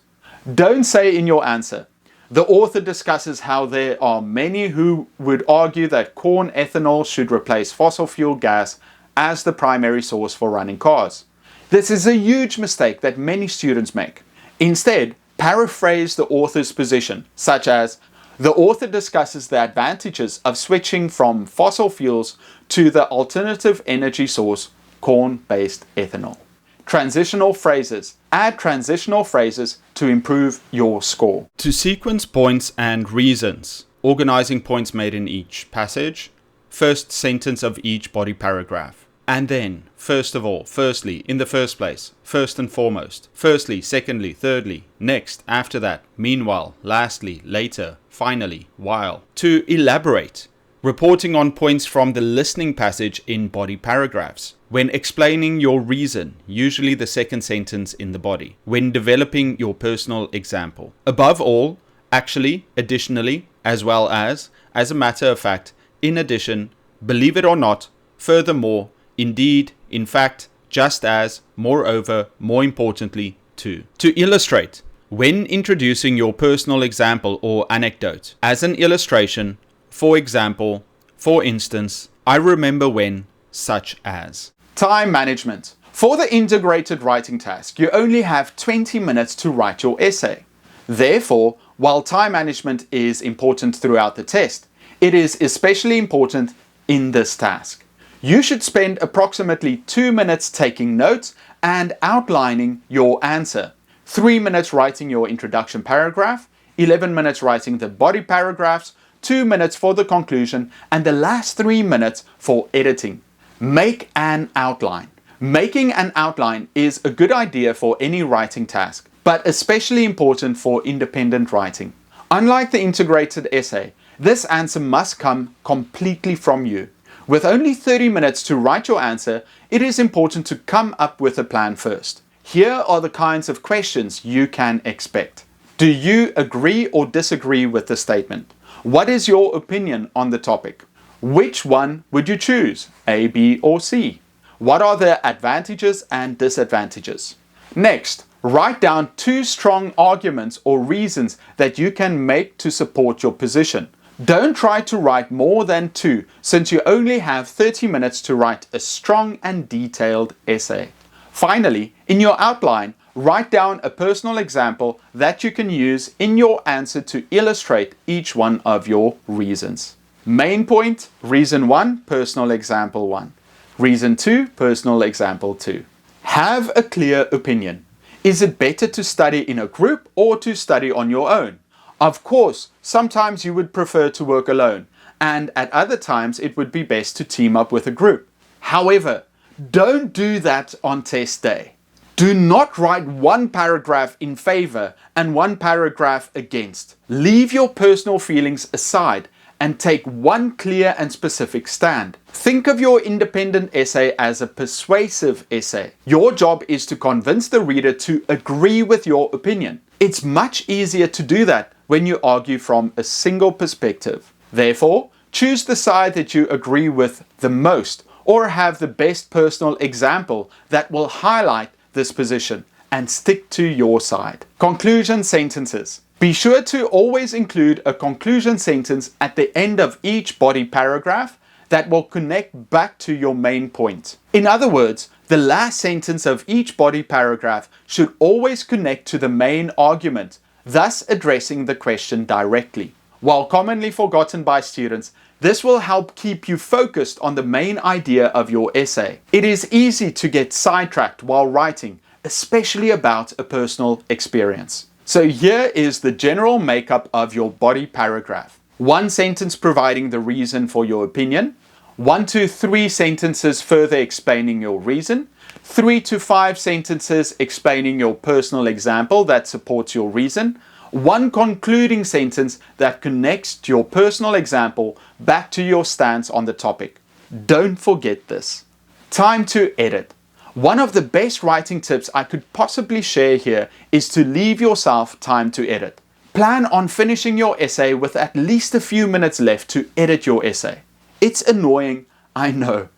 Don't say in your answer, the author discusses how there are many who would argue that corn ethanol should replace fossil fuel gas as the primary source for running cars. This is a huge mistake that many students make. Instead, paraphrase the author's position, such as, the author discusses the advantages of switching from fossil fuels to the alternative energy source, corn-based ethanol. Transitional phrases. Add transitional phrases to improve your score. To sequence points and reasons, organizing points made in each passage, first sentence of each body paragraph. And then, first of all, firstly, in the first place, first and foremost, firstly, secondly, thirdly, next, after that, meanwhile, lastly, later, finally, while. To elaborate, reporting on points from the listening passage in body paragraphs. When explaining your reason, usually the second sentence in the body. When developing your personal example. Above all, actually, additionally, as well as a matter of fact, in addition, believe it or not, furthermore, indeed, in fact, just as, moreover, more importantly, too. To illustrate, when introducing your personal example or anecdote, as an illustration, for example, for instance, I remember when, such as time management. For the integrated writing task, you only have 20 minutes to write your essay. Therefore, while time management is important throughout the test, it is especially important in this task. You should spend approximately 2 minutes taking notes and outlining your answer, 3 minutes writing your introduction paragraph, 11 minutes writing the body paragraphs, 2 minutes for the conclusion, and the last 3 minutes for editing. Make an outline. Making an outline is a good idea for any writing task, but especially important for independent writing. Unlike the integrated essay, this answer must come completely from you. With only 30 minutes to write your answer, it is important to come up with a plan first. Here are the kinds of questions you can expect. Do you agree or disagree with the statement? What is your opinion on the topic? Which one would you choose, A, B, or C? What are the advantages and disadvantages? Next, write down 2 strong arguments or reasons that you can make to support your position. Don't try to write more than 2, since you only have 30 minutes to write a strong and detailed essay. Finally, in your outline, write down a personal example that you can use in your answer to illustrate each one of your reasons. Main point, reason 1, personal example 1. Reason 2, personal example 2. Have a clear opinion. Is it better to study in a group or to study on your own? Of course, sometimes you would prefer to work alone, and at other times it would be best to team up with a group. However, don't do that on test day. Do not write 1 paragraph in favor and 1 paragraph against. Leave your personal feelings aside and take 1 clear and specific stand. Think of your independent essay as a persuasive essay. Your job is to convince the reader to agree with your opinion. It's much easier to do that when you argue from a single perspective. Therefore, choose the side that you agree with the most, or have the best personal example that will highlight this position, and stick to your side. Conclusion sentences. Be sure to always include a conclusion sentence at the end of each body paragraph that will connect back to your main point. In other words, the last sentence of each body paragraph should always connect to the main argument, thus addressing the question directly. While commonly forgotten by students, this will help keep you focused on the main idea of your essay. It is easy to get sidetracked while writing, especially about a personal experience. So here is the general makeup of your body paragraph. 1 sentence providing the reason for your opinion, 1 to 3 sentences further explaining your reason, 3 to 5 sentences explaining your personal example that supports your reason, 1 concluding sentence that connects your personal example back to your stance on the topic. Don't forget this. Time to edit. One of the best writing tips I could possibly share here is to leave yourself time to edit. Plan on finishing your essay with at least a few minutes left to edit your essay. It's annoying, I know,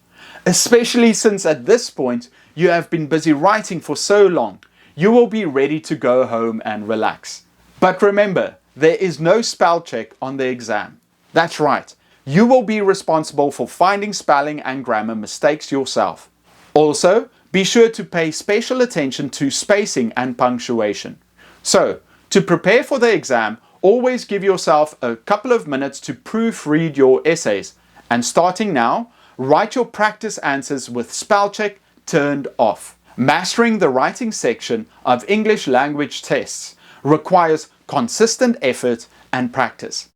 especially since at this point you have been busy writing for so long. You will be ready to go home and relax. But remember, there is no spell check on the exam. That's right, you will be responsible for finding spelling and grammar mistakes yourself. Also, be sure to pay special attention to spacing and punctuation. So, to prepare for the exam, always give yourself a couple of minutes to proofread your essays. And starting now, write your practice answers with spell check turned off. Mastering the writing section of English language tests requires consistent effort and practice.